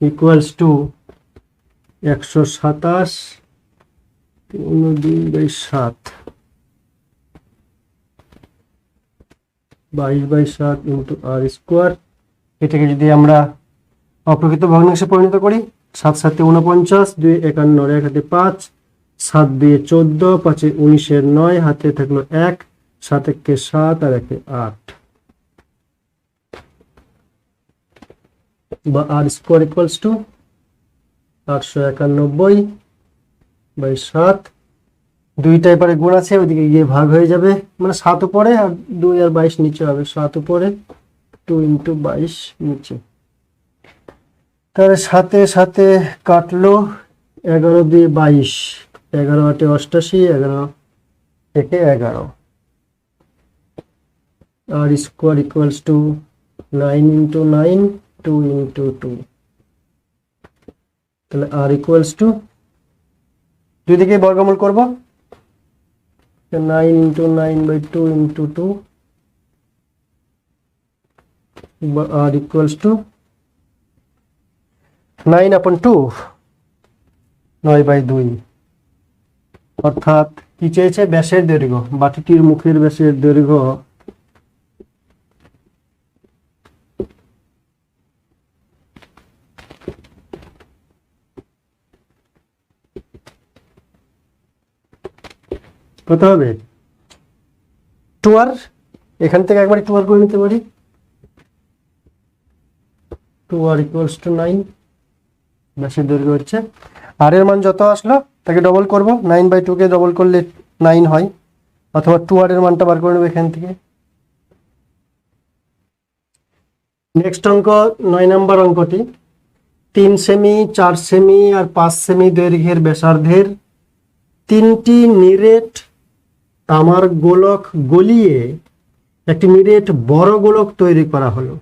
ইকুয়ালস টু 127 পূর্ণ 2/7, 22/7 ইন্টু r²। এটাকে যদি আমরা অপ্রকৃত ভগ্নাংশে পরিণত করি, 7 7 49, 2 51, 1 হাতে 5, 7 2 14, 5 19 9, হাতে থাকলো 1, 7 1 7 আর 1 8, বা r² ইকুয়ালস টু 891/7। দুইটাই পরে গুণ আছে, ওইদিকে গিয়ে ভাগ হয়ে যাবে, মানে 7 উপরে আর 2 আর 22 নিচে হবে, 7 উপরে 2 ইন্টু 22 নিচে। তাহলে 7 7 কাটলো, 11 2 22, 11 8 88, 11 থেকে 11, r² equals to 9 into 9, 2 into 2, তাহলে r ইকুয়ালস টু, দুই দিকে বর্গমূল করব, 9 ইন্টু 9/2 ইন্টু 2, বা r ইকুয়ালস টু 9/2, 9/2। অর্থাৎ কি চেয়েছে, ব্যাসের দৈর্ঘ্য, বাটিটির মুখের ব্যাসের দৈর্ঘ্য কত হবে, 2r, এখান থেকে একবার 2r করে নিতে পারি, 2r ইকুয়ালস টু 9, ব্যাসের দৈর্ঘ্য হচ্ছে। আর এর মান যত আসলো তাকে ডবল করব, 9/2 কে ডবল করলে 9 হয়, অথবা 2r এর মানটা বার করে নেব এখান থেকে। নেক্সট অঙ্ক 9 নম্বর অঙ্কটি, 3 সেমি, 4 সেমি আর 5 সেমি দৈর্ঘ্যের ব্যাসার্ধের 3টি নিরেট তামার গোলক গলিয়ে একটি নিরেট বড় গোলক তৈরি করা হলো।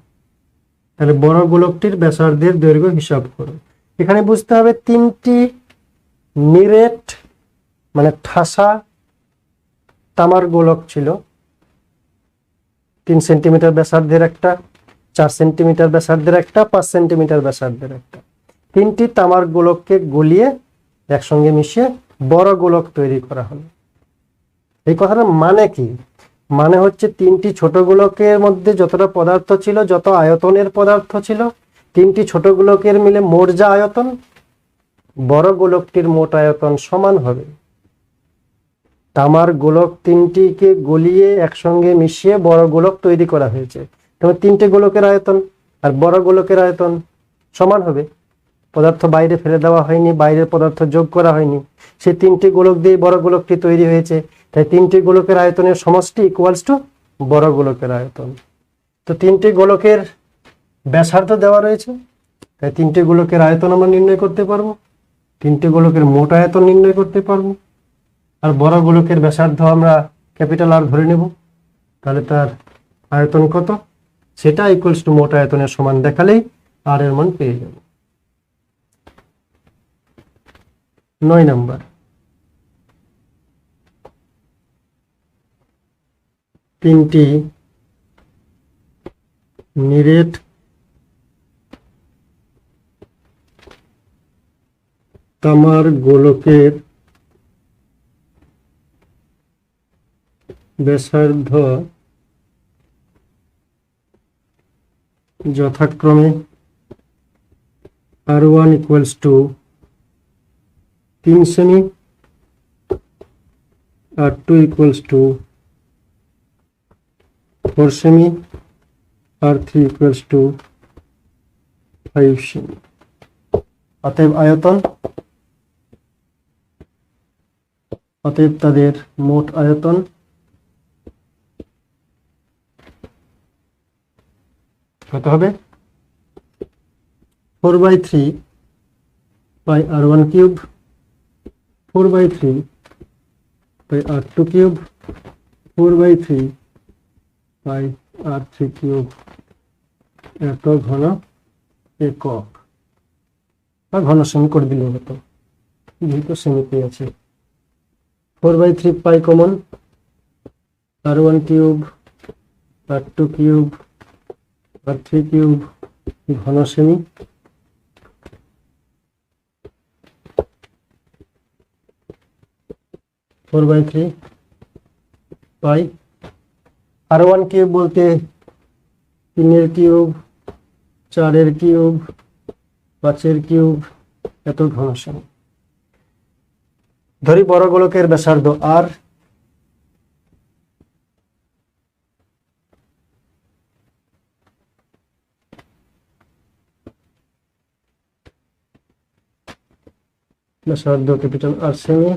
তাহলে বড় গোলকটির ব্যাসার্ধের দৈর্ঘ্য হিসাব করো। এখানে বুঝতে হবে 3টি নিরেট মানে ঠাসা তামার গোলক ছিল, 3 সেন্টিমিটার ব্যাসার্ধের একটা, 4 সেন্টিমিটার ব্যাসার্ধের একটা, 5 সেন্টিমিটার ব্যাসার্ধের একটা, 3টি তামার গোলককে গলিয়ে একসঙ্গে মিশিয়ে বড় গোলক তৈরি করা হলো। এই কথাটার মানে কি? মানে হচ্ছে 3টি ছোট গোলকের মধ্যে যতটা পদার্থ ছিল, যত আয়তনের পদার্থ ছিল, 3টি ছোট গোলকের মিলে মোট যা আয়তন, বড় গোলকটির মোট আয়তন সমান হবে। তামার গোলক 3টিকে গলিয়ে একসঙ্গে মিশিয়ে বড় গোলক তৈরি করা হয়েছে, তবে 3টে গোলকের আয়তন আর বড় গোলকের আয়তন সমান হবে। পদার্থ বাইরে ফেলে দেওয়া হয়নি, বাইরের পদার্থ যোগ করা হয়নি, সেই তিনটি গোলক দিয়ে বড় গোলকটি তৈরি হয়েছে। তাই তিনটি গোলকের আয়তনের সমষ্টি ইকুয়ালস টু বড় গোলকের আয়তন। তো তিনটি গোলকের ব্যাসার্ধ দেওয়া রয়েছে, তাই তিনটি গোলকের আয়তন আমরা নির্ণয় করতে পারবো, তিনটি গোলকের মোট আয়তন নির্ণয় করতে পারবো। আর বড় গোলকের ব্যাসার্ধ আমরা ক্যাপিটাল আর ধরে নেব, তাহলে তার আয়তন কত সেটা ইকুয়ালস টু মোট আয়তনের সমান দেখালেই আর এর মান পেয়ে যাব। 9 নাম্বার, তিনটি নিরেট তামার গোলকের ব্যাসার্ধ যথাক্রমে R1 equals to 3 semi, R2 equals to 4 semi, R3 equals to 5 semi. অতএব তাদের মোট আয়তন কত হবে? 4/3 by R1 cube, 4/3 by R2 cube, 4/3 by R3 cube, এত ঘন একক বা ঘন সেমি করে দিলে হতো, যেহেতু সেমিতে আছে। 4/3 পাই common, R1 cube, R2 cube, R3 cube, ঘন সেমি, পাই R1 কিউব বলতে 3 কিউব, 4 কিউব, 5 কিউব, এত ঘন সেমি। ধরি বড় গোলকের ব্যাসার্ধ আর, ব্যাসার্ধ ক্যাপিটাল আর সেমি,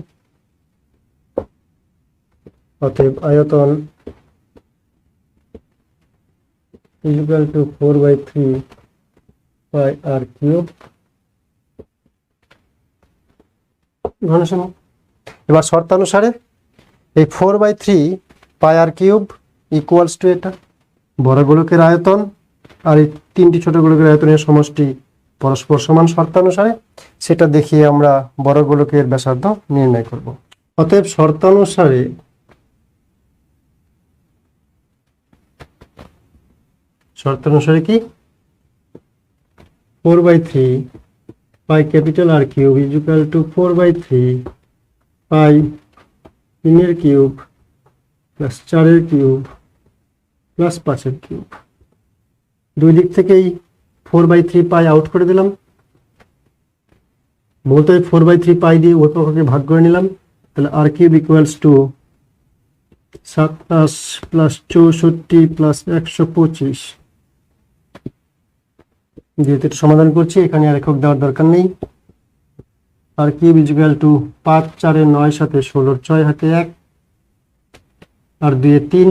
অতএব আয়তন equal to 4/3 pi R cube ঘন সেমি। এবার শর্তানুসারে এই 4/3 পাই আর কিউব ইকুয়ালস টু এটা বড় গোলকের আয়তন আর এই তিনটি ছোট গোলকের আয়তনের সমষ্টি পরস্পর সমান শর্তানুসারে, সেটা দেখিয়ে আমরা বড় গোলকের ব্যাসার্ধ নির্ণয় করব। অতএব শর্তানুসারে কি 4/3 পাই capital R cube equal to 4/3 pi 3 cube plus 4 cube plus 5 cube. দুই দিক থেকেই 4/3 পাই আউট করে দিলাম, বলতে 4/3 পাই দিয়ে ওই পক্ষকে ভাগ করে নিলাম, তাহলে r cube equals to 27 plus 64 plus 125। যেহেতু এটা সমাধান করছি এখানে আর একক দেওয়ার দরকার নেই। আর কিউব ইকুয়াল টু 5 4 9 7 16 6 হাতে 1 আর 2 3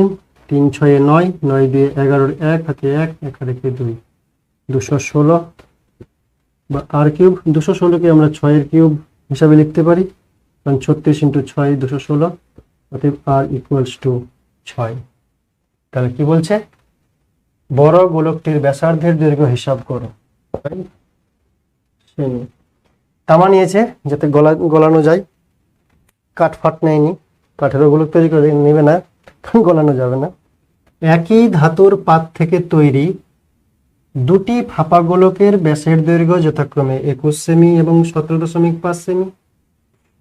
3 6 9 9 2 11 1 হাতে 1 1 হাতে 2 216 বা আর কিউব 216কে আমরা 6 এর কিউব হিসাবে লিখতে পারি, কারণ 36 × 6 216, অতএব আর ইকুয়ালস টু 6। তাহলে কি বলছে? বড় গোলকটির ব্যাসার্ধের দৈর্ঘ্য হিসাব করো। তামা নিয়েছে যাতে গলানো যায়, কাঠ ফাট নেয়নি, কাঠেরও গোলক তৈরি করে নেবে না, গলানো যাবে না। একই ধাতুর পাত থেকে তৈরি দুটি ফাঁপা গোলকের ব্যাসের দৈর্ঘ্য যথাক্রমে 21 সেমি এবং 17.5 সেমি।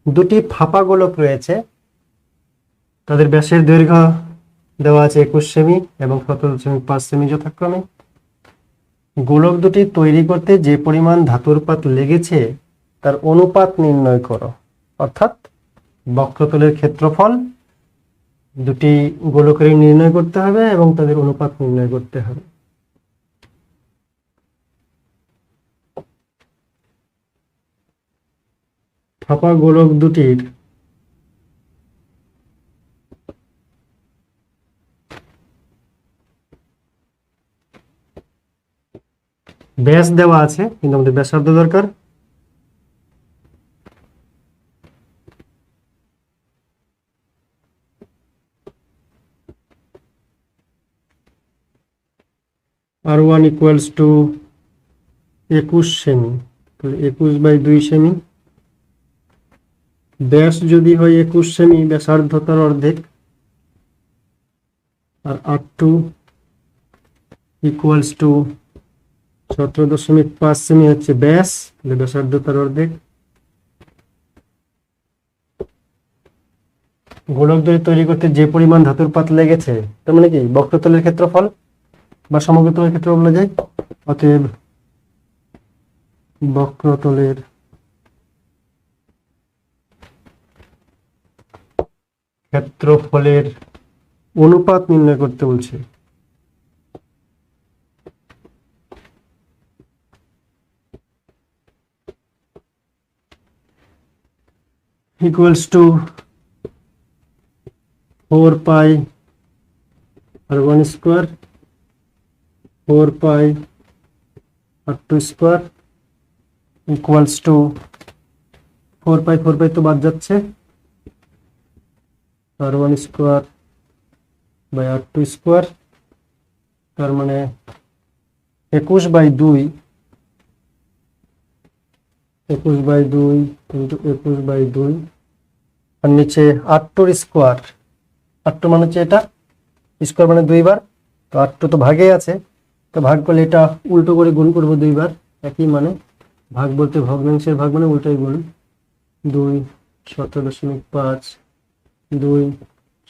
দুটি ফাঁপা গোলক রয়েছে, তাদের ব্যাসের দৈর্ঘ্য দেওয়া আছে 21 সেমি এবং 17.5 সেমি যথাক্রমে। গোলক দুটি তৈরি করতে যে পরিমাণ ধাতুর পাত লেগেছে তার অনুপাত নির্ণয় করো, অর্থাৎ বক্রতলের ক্ষেত্রফল দুটি গোলকের নির্ণয় করতে হবে এবং তাদের অনুপাত নির্ণয় করতে হবে। ফাঁপা গোলক দুটির ব্যাস দেওয়া আছে, কিন্তু আমাদের ব্যাসার্ধ দরকার। R1 ইকুয়ালস টু 21 সেমি, তাহলে 21/2 সেমি। ব্যাস যদি হয় 21 সেমি, ব্যাসার্ধ তার অর্ধেক। আর R2 ইকুয়ালস টু 17.5 সেমি হচ্ছে ব্যাস, তাহলে ব্যাসার্ধ তার অর্ধেক। গোলক দড়ি তৈরি করতে যে পরিমাণ ধাতুর পাত লেগেছে, তার মানে কি বক্রতলের ক্ষেত্রফল বা সমগ্রতলের ক্ষেত্রফল বলা যায়। অতএব বক্রতলের ক্ষেত্রফলের অনুপাত নির্ণয় করতে বলছে। Equals to 4 pi R1 square 4 pi R2 square equals to 4 পাই তো বাদ যাচ্ছে, R1 square by R2 square, তার মানে 21/2 ইন্টু 21/2, আর নিচে R2 স্কোয়ার। R2 মানে হচ্ছে এটা, স্কোয়ার মানে 2 বার, তো R2 তো ভাগে আছে, তো ভাগ করলে এটা উল্টো করে গুণ করবো 2 বার, একই মানে। ভাগ বলতে ভগ্নাংশের ভাগ মানে উল্টাই গুণ। 2 17.5 2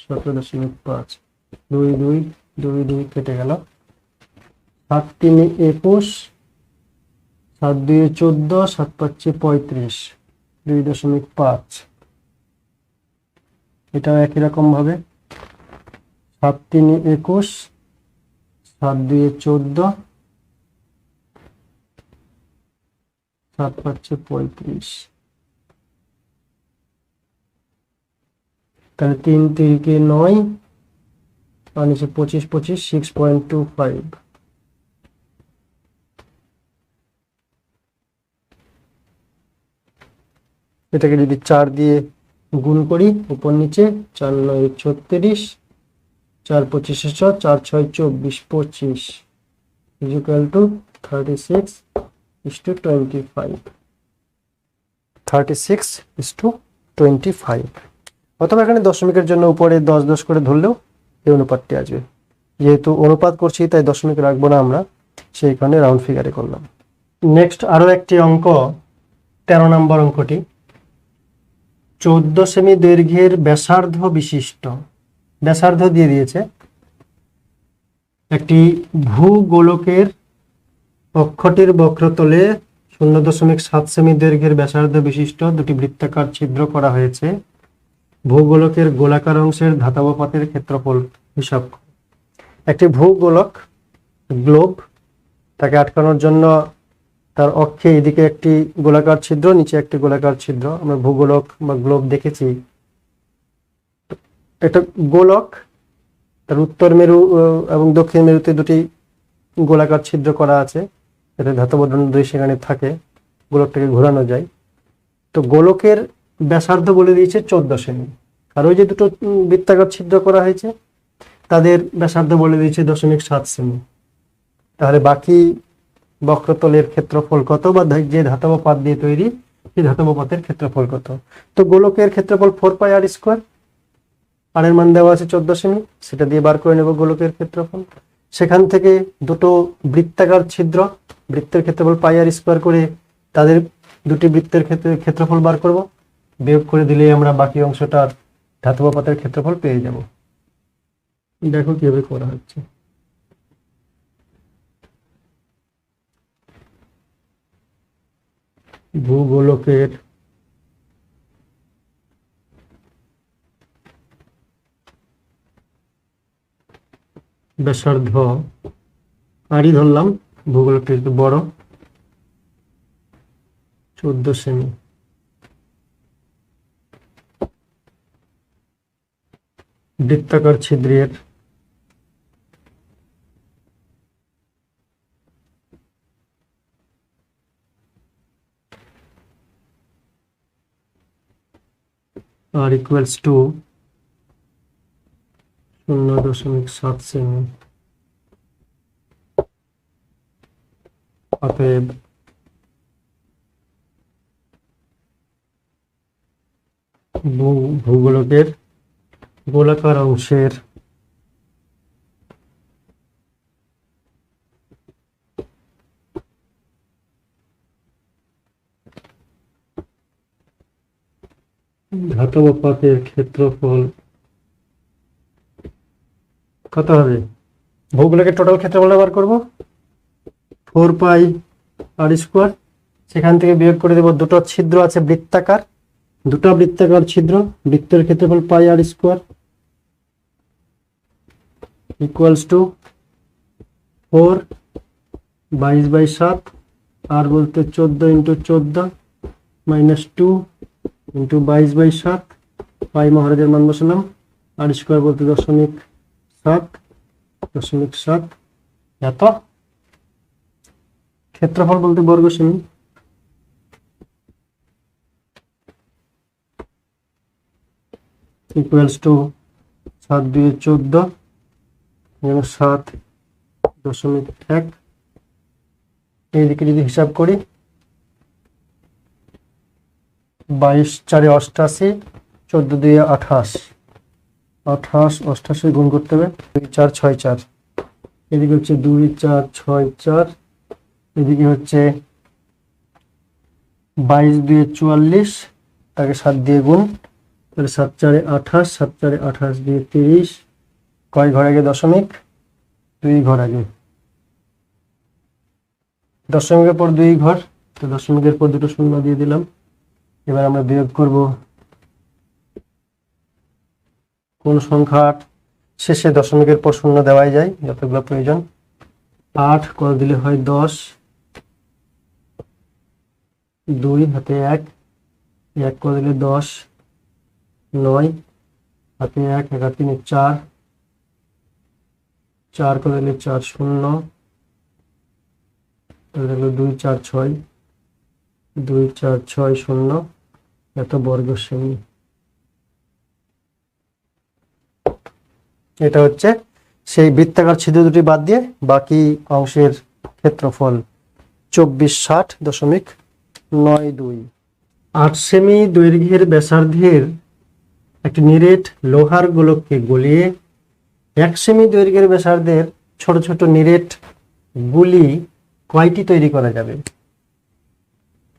17.5 2 2 2 2 কেটে গেল। 7 3 21 7 2 14 7 5 35 2.5। এটাও একই রকম ভাবে 7 3 21 7 2 14 7 5 35, তাহলে 3 3 9 আর নিচে 25 25 6.25। এটাকে যদি 4 দিয়ে গুণ করি উপর নিচে, 4 9 36 4 25 4 6 24 25 ইকুয়াল টু 36:25 36:25। অথবা এখানে দশমিকের জন্য উপরে 10 10 করে ধরলেও এই অনুপাতটি আসবে। যেহেতু অনুপাত করছি তাই দশমিক রাখবো না আমরা, সেইখানে রাউন্ড ফিগারে করলাম। নেক্সট আরো একটি অঙ্ক, 13 নম্বর অঙ্কটি। 14 সেমি দৈর্ঘ্যের ব্যাসার্ধ বিশিষ্ট, ব্যাসার্ধ দিয়ে দিয়েছে, একটি ভূগোলকের অক্ষটির বক্রতলে 0.7 সেমি দৈর্ঘ্যের ব্যাসার্ধ বিশিষ্ট দুটি বৃত্তাকার ছিদ্র করা হয়েছে। ভূগোলকের গোলাকার অংশের ধাতব পাতের ক্ষেত্রফল হিসাব করো। একটি ভূগোলক গ্লোব, তাকে আটকানোর জন্য তার অক্ষে এদিকে একটি গোলাকার ছিদ্র, নিচে একটি গোলাকার ছিদ্র। আমরা ভূগোলক বা গ্লোব দেখেছি। একটা গোলক, তার উত্তর মেরু এবং দক্ষিণ মেরুতে দুটি গোলাকার ছিদ্র করা আছে, এতে ধাতব দণ্ড সেখানে থাকে, গোলকটাকে ঘোরানো যায়। তো গোলকের ব্যাসার্ধ বলে দিয়েছে 14 সেমি, আর ওই যে দুটো বৃত্তাকার ছিদ্র করা হয়েছে তাদের ব্যাসার্ধ বলে দিয়েছে 0.7 সেমি। তাহলে বাকি বক্রতলের ক্ষেত্রফল কত, বা যে ধাতব পাত দিয়ে তৈরি সেই ধাতব পাতের ক্ষেত্রফল কত? তো গোলকের ক্ষেত্রফল 4 পাই R স্কোয়ার, আর এর মান দেওয়া আছে 14 সেমি, সেটা দিয়ে বার করে নেব গোলকের ক্ষেত্রফল। সেখান থেকে দুটো বৃত্তাকার ছিদ্র, বৃত্তের ক্ষেত্রফল পাই R স্কোয়ার করে তাদের দুটি বৃত্তের ক্ষেত্রফল বার করব, বিয়োগ করে দিলেই আমরা বাকি অংশটার ধাতব পাতের ক্ষেত্রফল পেয়ে যাব। দেখো কিভাবে করা হচ্ছে। ভূগোলকের ব্যাসার্ধ আরই ধরলাম, ভূগোলকটা একটু বড়, 14 সেমি। বৃত্তাকার ছিদ্রের আর ইকুয়ালস টু 0.7 সেমি। অতএব ভূগোলকের গোলাকার অংশের ধাতব পাতের ক্ষেত্রফল কত হবে? ভূগোলকের টোটাল ক্ষেত্রফল বার করব 4πr²। সেখান থেকে বিয়োগ করে দেব দুটো ছিদ্র আছে বৃত্তাকার, দুটো বৃত্তাকার ছিদ্র, বৃত্তের ক্ষেত্রফল πr² ইকুয়ালস টু 4 22/7, আর বলতে 14 × 14 - 2 × 22/7, পাই মহারাজের মান বসালাম, r² বলতে 0.7 এত। ক্ষেত্রফল বলতে বর্গ সেমি। Equals to 7 2 14 7.1। এইদিকে যদি হিসাব করি 22 4 88, 14 2 28, 88 গুণ করতে হবে, 2 4 6 4। এদিকে হচ্ছে 2 4 6 4, এদিকে হচ্ছে 22 2 44, তাকে 7 দিয়ে গুণ, তাহলে 7 4 28, 7 4 28 দিয়ে 30। কয় ঘর আগে? দশমিক, 2 ঘর আগে। দশমিকের পর 2 ঘর, তো দশমিকের পর দুটো শূন্য দিয়ে দিলাম। এবার আমরা বিয়োগ করব কোন সংখ্যার শেষে দশমিকের পর শূন্য দেওয়াই যায়, যতগুলো প্রয়োজন। 8 কত দিলে হয় 10, 2 হাতে 1, 1 কত দিলে 10, 9 হাতে 1, 1 3 4, 4 কত দিলে 4 0, 2 4 6, 2 4 6 0 এত বর্গ সেমি। এটা হচ্ছে সেই বৃত্তাকার ছিদ্র দুটি বাদ দিয়ে বাকি অংশের ক্ষেত্রফল 2460.92। 8 সেমি দৈর্ঘ্যের ব্যাসার্ধের একটি নিরেট লোহার গোলককে গলিয়ে 1 সেমি দৈর্ঘ্যের ব্যাসার্ধের ছোট ছোট নিরেট গুলি কয়টি তৈরি করা যাবে?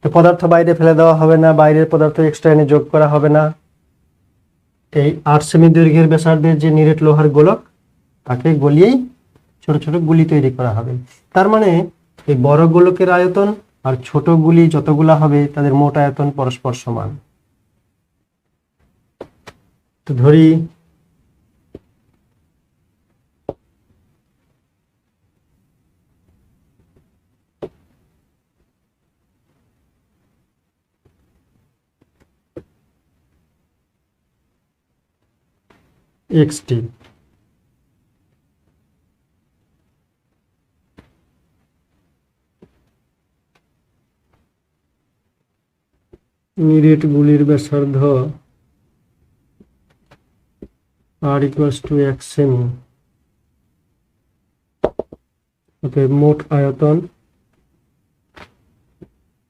তো পদার্থ বাইরে ফেলে দেওয়া হবে না, বাইরের পদার্থ এক্সট্রা এনে যোগ করা হবে না। এই 8 সেমি দৈর্ঘ্যের ব্যাসার্ধের যে নিরেট লোহার গোলক, তাকে গলিয়েই ছোট ছোট গুলি তৈরি করা হবে। তার মানে এই বড় গোলকের আয়তন আর ছোট গুলি যতগুলা হবে তাদের মোট আয়তন পরস্পর সমান। তো ধরি xt, নিরেট গুলির ব্যাসার্ধ r = 1 সেমি। অতএব মোট আয়তন,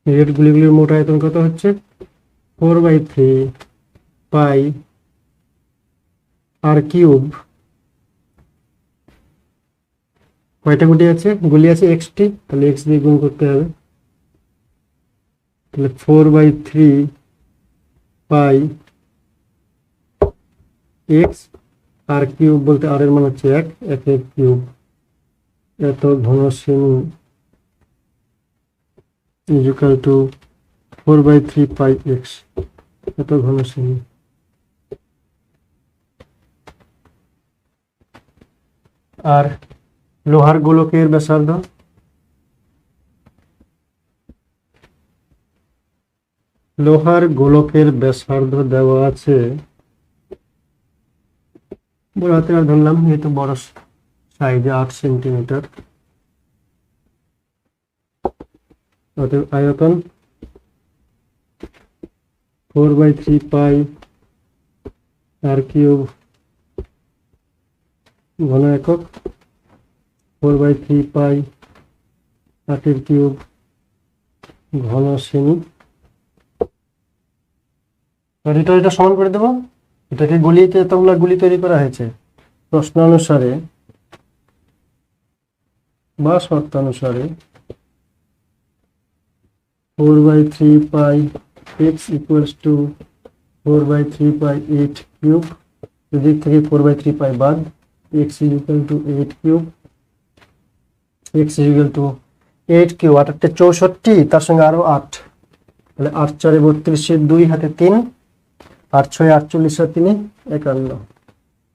নিরেট গুলিগুলির মোট আয়তন কত হচ্ছে? 4/3 পাই r³। কয়টা গুলি আছে? গুলি আছে xt, তাহলে x দিয়ে গুণ করতে হবে। তাহলে 4/3 পাই x, r³ বলতে r এর মান হচ্ছে 1, 1³ এত ঘন semi equal to 4/3 pi x এত ঘন সেমি। আর লোহার গোলকের ব্যাসার্ধ, লোহার গোলকের ব্যাসার্ধ দেওয়া আছে বড় হাতের আর ধরলাম, যেহেতু বড় সাইজে 8 সেন্টিমিটার। অতএব আয়তন 4/3 পাই আর কিউব ঘন একক, 4/3 পাই 8 কিউব ঘন সেমি। এটা সমান করে দেবো। এটাকে গুলিতে এতগুলো গুলি তৈরি করা হয়েছে প্রশ্ন অনুসারে বা শর্তানুসারে। 4/3 পাই x equals to 4/3 pi 8 cube, এদিক থেকে 4/3 পাই বাদ, x is equal two 8 cube, x is equal two 8 cube, 8 × 64, তার সঙ্গে আরো 8, তাহলে 8 × 4 = 32, 2 হাতে 3, 8 × 6 = 48, আর 3 = 51,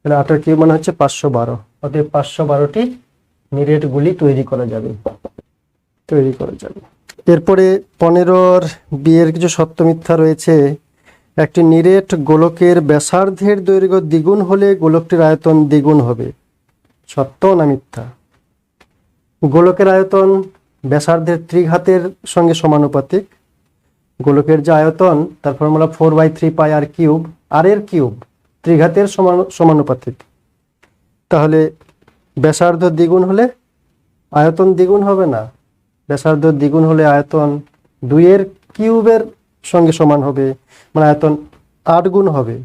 তাহলে 8 কিউব মানে হচ্ছে 512। অতএব 512টি নিরেট গুলি তৈরি করা যাবে। এরপরে 15 বিয়ের কিছু সত্য মিথ্যা রয়েছে। একটি নিরেট গোলকের ব্যাসার্ধের দৈর্ঘ্য দ্বিগুণ হলে গোলকটির আয়তন দ্বিগুণ হবে, সত্য না মিথ্যা? গোলকের আয়তন ব্যাসার্ধের ত্রিঘাতের সঙ্গে সমানুপাতিক। গোলকের যে আয়তন তার ফর্মুলা 4/3 পাই আর কিউব, আর এর কিউব ত্রিঘাতের সমানুপাতিক। তাহলে ব্যাসার্ধ দ্বিগুণ হলে আয়তন দ্বিগুণ হবে না। ব্যাসার্ধ দ্বিগুণ হলে আয়তন 2 এর কিউবের সঙ্গে সমান হবে, মানে আয়তন 8 গুণ হবে।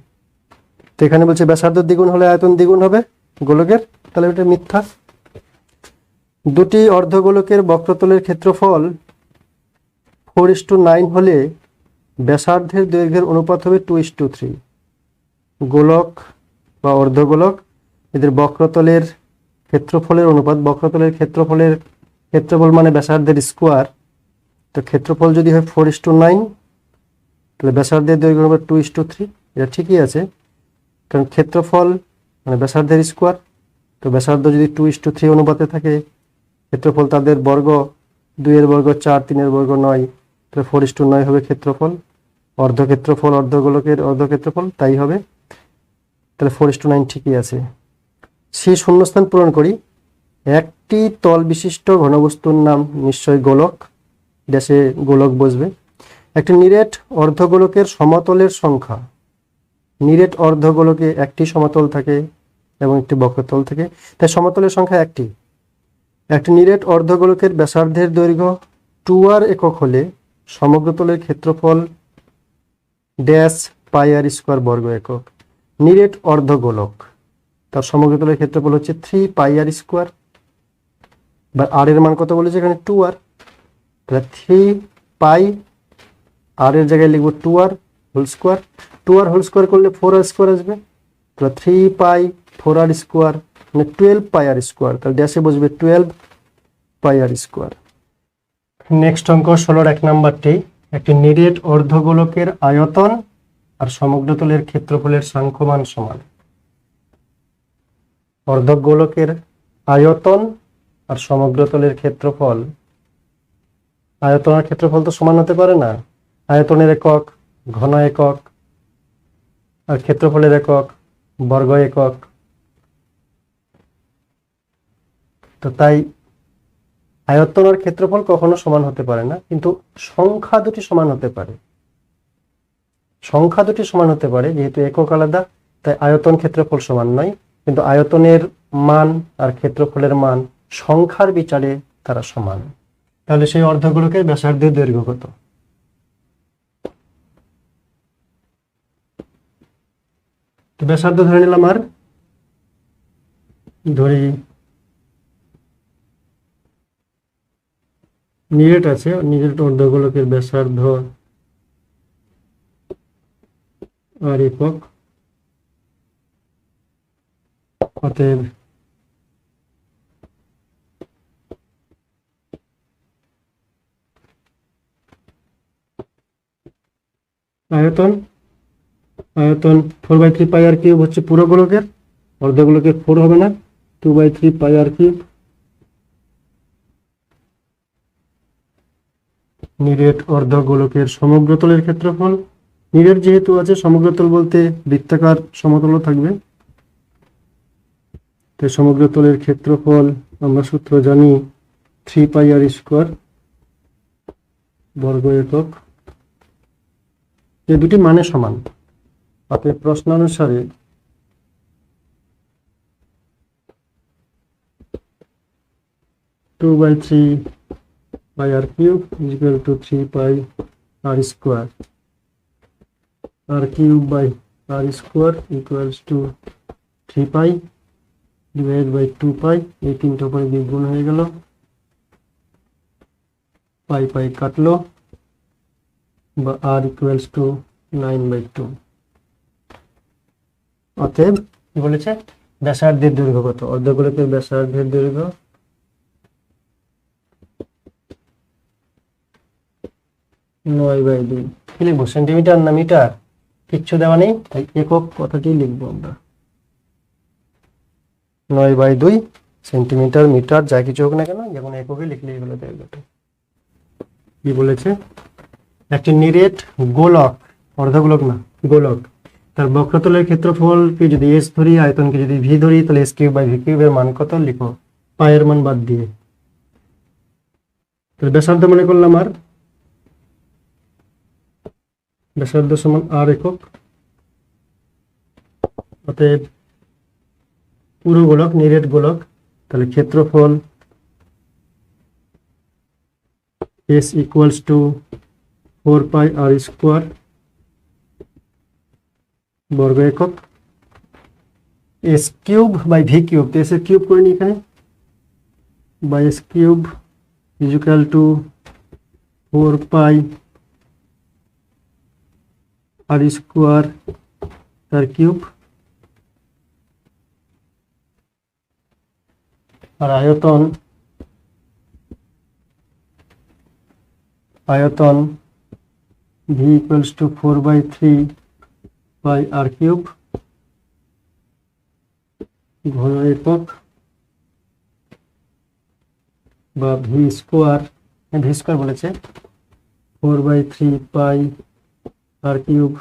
তো এখানে বলছে ব্যাসার্ধ দ্বিগুণ হলে আয়তন দ্বিগুণ হবে গোলকের, তাহলে এটা মিথ্যা। দুটি অর্ধগোলকের বক্রতলের ক্ষেত্রফল 4:9 হলে ব্যাসার্ধের দৈর্ঘ্যের অনুপাত হবে 2:3। গোলক বা অর্ধগোলক এদের বক্রতলের ক্ষেত্রফলের অনুপাত, বক্রতলের ক্ষেত্রফল মানে ব্যাসার্ধের স্কোয়ার, তো ক্ষেত্রফল যদি হয় 4:9 তাহলে ব্যাসার্ধের দৈর্ঘ্য হবে 2:3। এটা ঠিকই আছে, কারণ ক্ষেত্রফল মানে ব্যাসার্ধের স্কোয়ার, তো ব্যাসার্ধ যদি 2:3 অনুপাতে থাকে, ক্ষেত্রফল তাদের বর্গ, 2 এর বর্গ 4, 3 এর বর্গ 9, তাহলে 4:9 হবে ক্ষেত্রফল। অর্ধক্ষেত্রফল অর্ধগোলকের অর্ধক্ষেত্রফল তাই হবে, তাহলে 4:9 ঠিকই আছে। সি শূন্যস্থান পূরণ করি। একটি তল বিশিষ্ট ঘনবস্তুর নাম নিশ্চয় গোলক, ড্যাশে গোলক বসবে। একটি নিরেট অর্ধগোলকের সমতলের সংখ্যা, নিরেট অর্ধগোলকে একটি সমতল থাকে এবং একটি বক্রতল থাকে, তাই সমতলের সংখ্যা একটি। একটি নিরেট অর্ধগোলকের ব্যাসার্ধের দৈর্ঘ্য 2r একক হলে সমগ্রতলের ক্ষেত্রফল ড্যাশ পাই আর স্কোয়ার বর্গ একক। নিরেট অর্ধগোলক তার সমগ্রতলের ক্ষেত্রফল হচ্ছে 3 পাই আর স্কোয়ার, বা আর এর মান কত বলেছে এখানে 2r, তাহলে 3 পাই, আর এর জায়গায় লিখবো 2r whole square. 2r whole square করলে 4r স্কোয়ার আসবে, তাহলে 3 পাই 4r স্কোয়ার মানে 12 পাই আর স্কোয়ার, তাহলে ড্যাশে বসবে 12 পাই আর স্কোয়ার। নেক্সট অঙ্ক 16 1 নাম্বারটি। একটি নিরেট অর্ধগোলকের আয়তন আর সমগ্রতলের ক্ষেত্রফলের সাংখ্যমান সমান। অর্ধগোলকের আয়তন আর সমগ্রতলের ক্ষেত্রফল, আয়তন আর ক্ষেত্রফল তো সমান হতে পারে না। আয়তনের একক ঘন একক, আর ক্ষেত্রফলের একক বর্গ একক। তো তাই আয়তন আর ক্ষেত্রফল কখনো সমান হতে পারে না, কিন্তু সংখ্যা দুটি সমান হতে পারে। সংখ্যা দুটি সমান হতে পারে, যেহেতু একক আলাদা তাই আয়তন ক্ষেত্রফল সমান নয়, কিন্তু আয়তনের মান আর ক্ষেত্রফলের মান সংখ্যার বিচারে তারা সমান। তাহলে সেই অর্ধগোলকের ব্যাসার্ধের দৈর্ঘ্য কত? তো ব্যাসার্ধ ধরে নিলাম, আর ধরি নিরেট আছে, নিরেট অর্ধগোলকের ব্যাসার্ধ আর একক, অতএব আয়তন 4/3 পাই আর কিউব হচ্ছে পুরো গোলকের, অর্ধগোলকের 4 হবে না, 2/3 পাই আর কিউব। নিরেট অর্ধগোলকের সমগ্রতলের ক্ষেত্রফল, নিরেট যেহেতু আছে সমগ্রতল বলতে বৃত্তাকার সমতলও থাকবে, তো সমগ্র তলের ক্ষেত্রফল আমরা সূত্র জানি 3πr² বর্গ একক। এই দুটি মানে সমান, অতএব প্রশ্নানুসারে 2/3πr³ = 3πr², r³/r² = 3π / 2π। এই তিনটা উপরে দ্বিগুণ হয়ে গেল, পাই পাই কাটলো, বা r = 9/2। অতএব কি বলেছে, ব্যাসার্ধের দৈর্ঘ্য কত? অর্ধগোলকের ব্যাসার্ধের দৈর্ঘ্য 9/2। কি লিখবো, সেন্টিমিটার না মিটার? কিচ্ছু দেওয়া নেই, তাই একক কথাটি লিখবো আমরা। 9/2 সেন্টিমিটার মিটার যা কিছু হোক না কেন, যখন এককে লিখলেই হলো দৈর্ঘ্যটা। কি বলেছে, একটি নিরেট গোলক, অর্ধগোলক না গোলক, তার বক্রতলের ক্ষেত্রফলকে যদি s ধরি, আয়তনকে যদি v ধরি, তাহলে s³/v³ এর মান কত লিখো, পায়ের মান বাদ দিয়ে। তাহলে ব্যাসার্ধ মনে করলাম আর, ব্যাসার্ধ সমান r একক। অতএব পুরো গোলক, নিরেট গোলক, তাহলে ক্ষেত্রফল s = 4πr² বর্গ একক। s³/v³, তো s এর কিউব করে নি এখানে, বা s³ = 4πr² তার কিউব। আর আয়তন v = 4/3πr³ ঘন একক, বা v² বলেছে 4/3πr³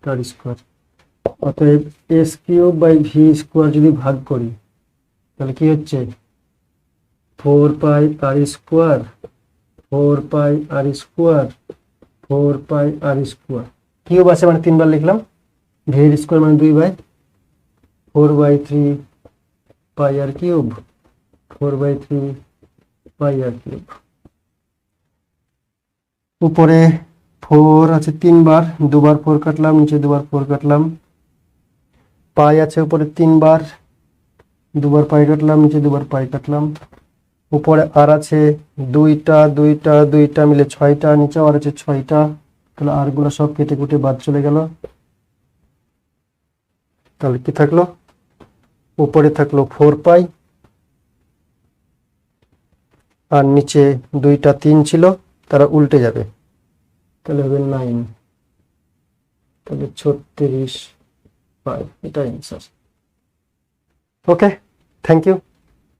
তার স্কোয়ার। অতএব s³/v² যদি ভাগ করি, তাহলে কি হচ্ছে, 4πr², 4πr², কিউব আছে মানে 3 বার লিখলাম, v² মানে 2/, 4/3πr³, 4/3πr³। উপরে 4 আছে 3 বার, 2 বার 4 কাটলাম, নিচে 2 বার 4 কাটলাম। পাই আছে উপরে 3 বার, 2 বার পাই কাটলাম, নিচে 2 বার পাই কাটলাম। উপরে আর আছে 2টা মিলে 6টা, নিচে আর আছে 6টা, তাহলে আর গুলো সব কেটে কুটে বাদ চলে গেল। তাহলে কি থাকলো, উপরে থাকলো 4π, আর নিচে 2টা 3 ছিল, তারা উল্টে যাবে, তাহলে হবে 9, তাহলে 36π। এটাই অ্যান্সার। Okay, thank you.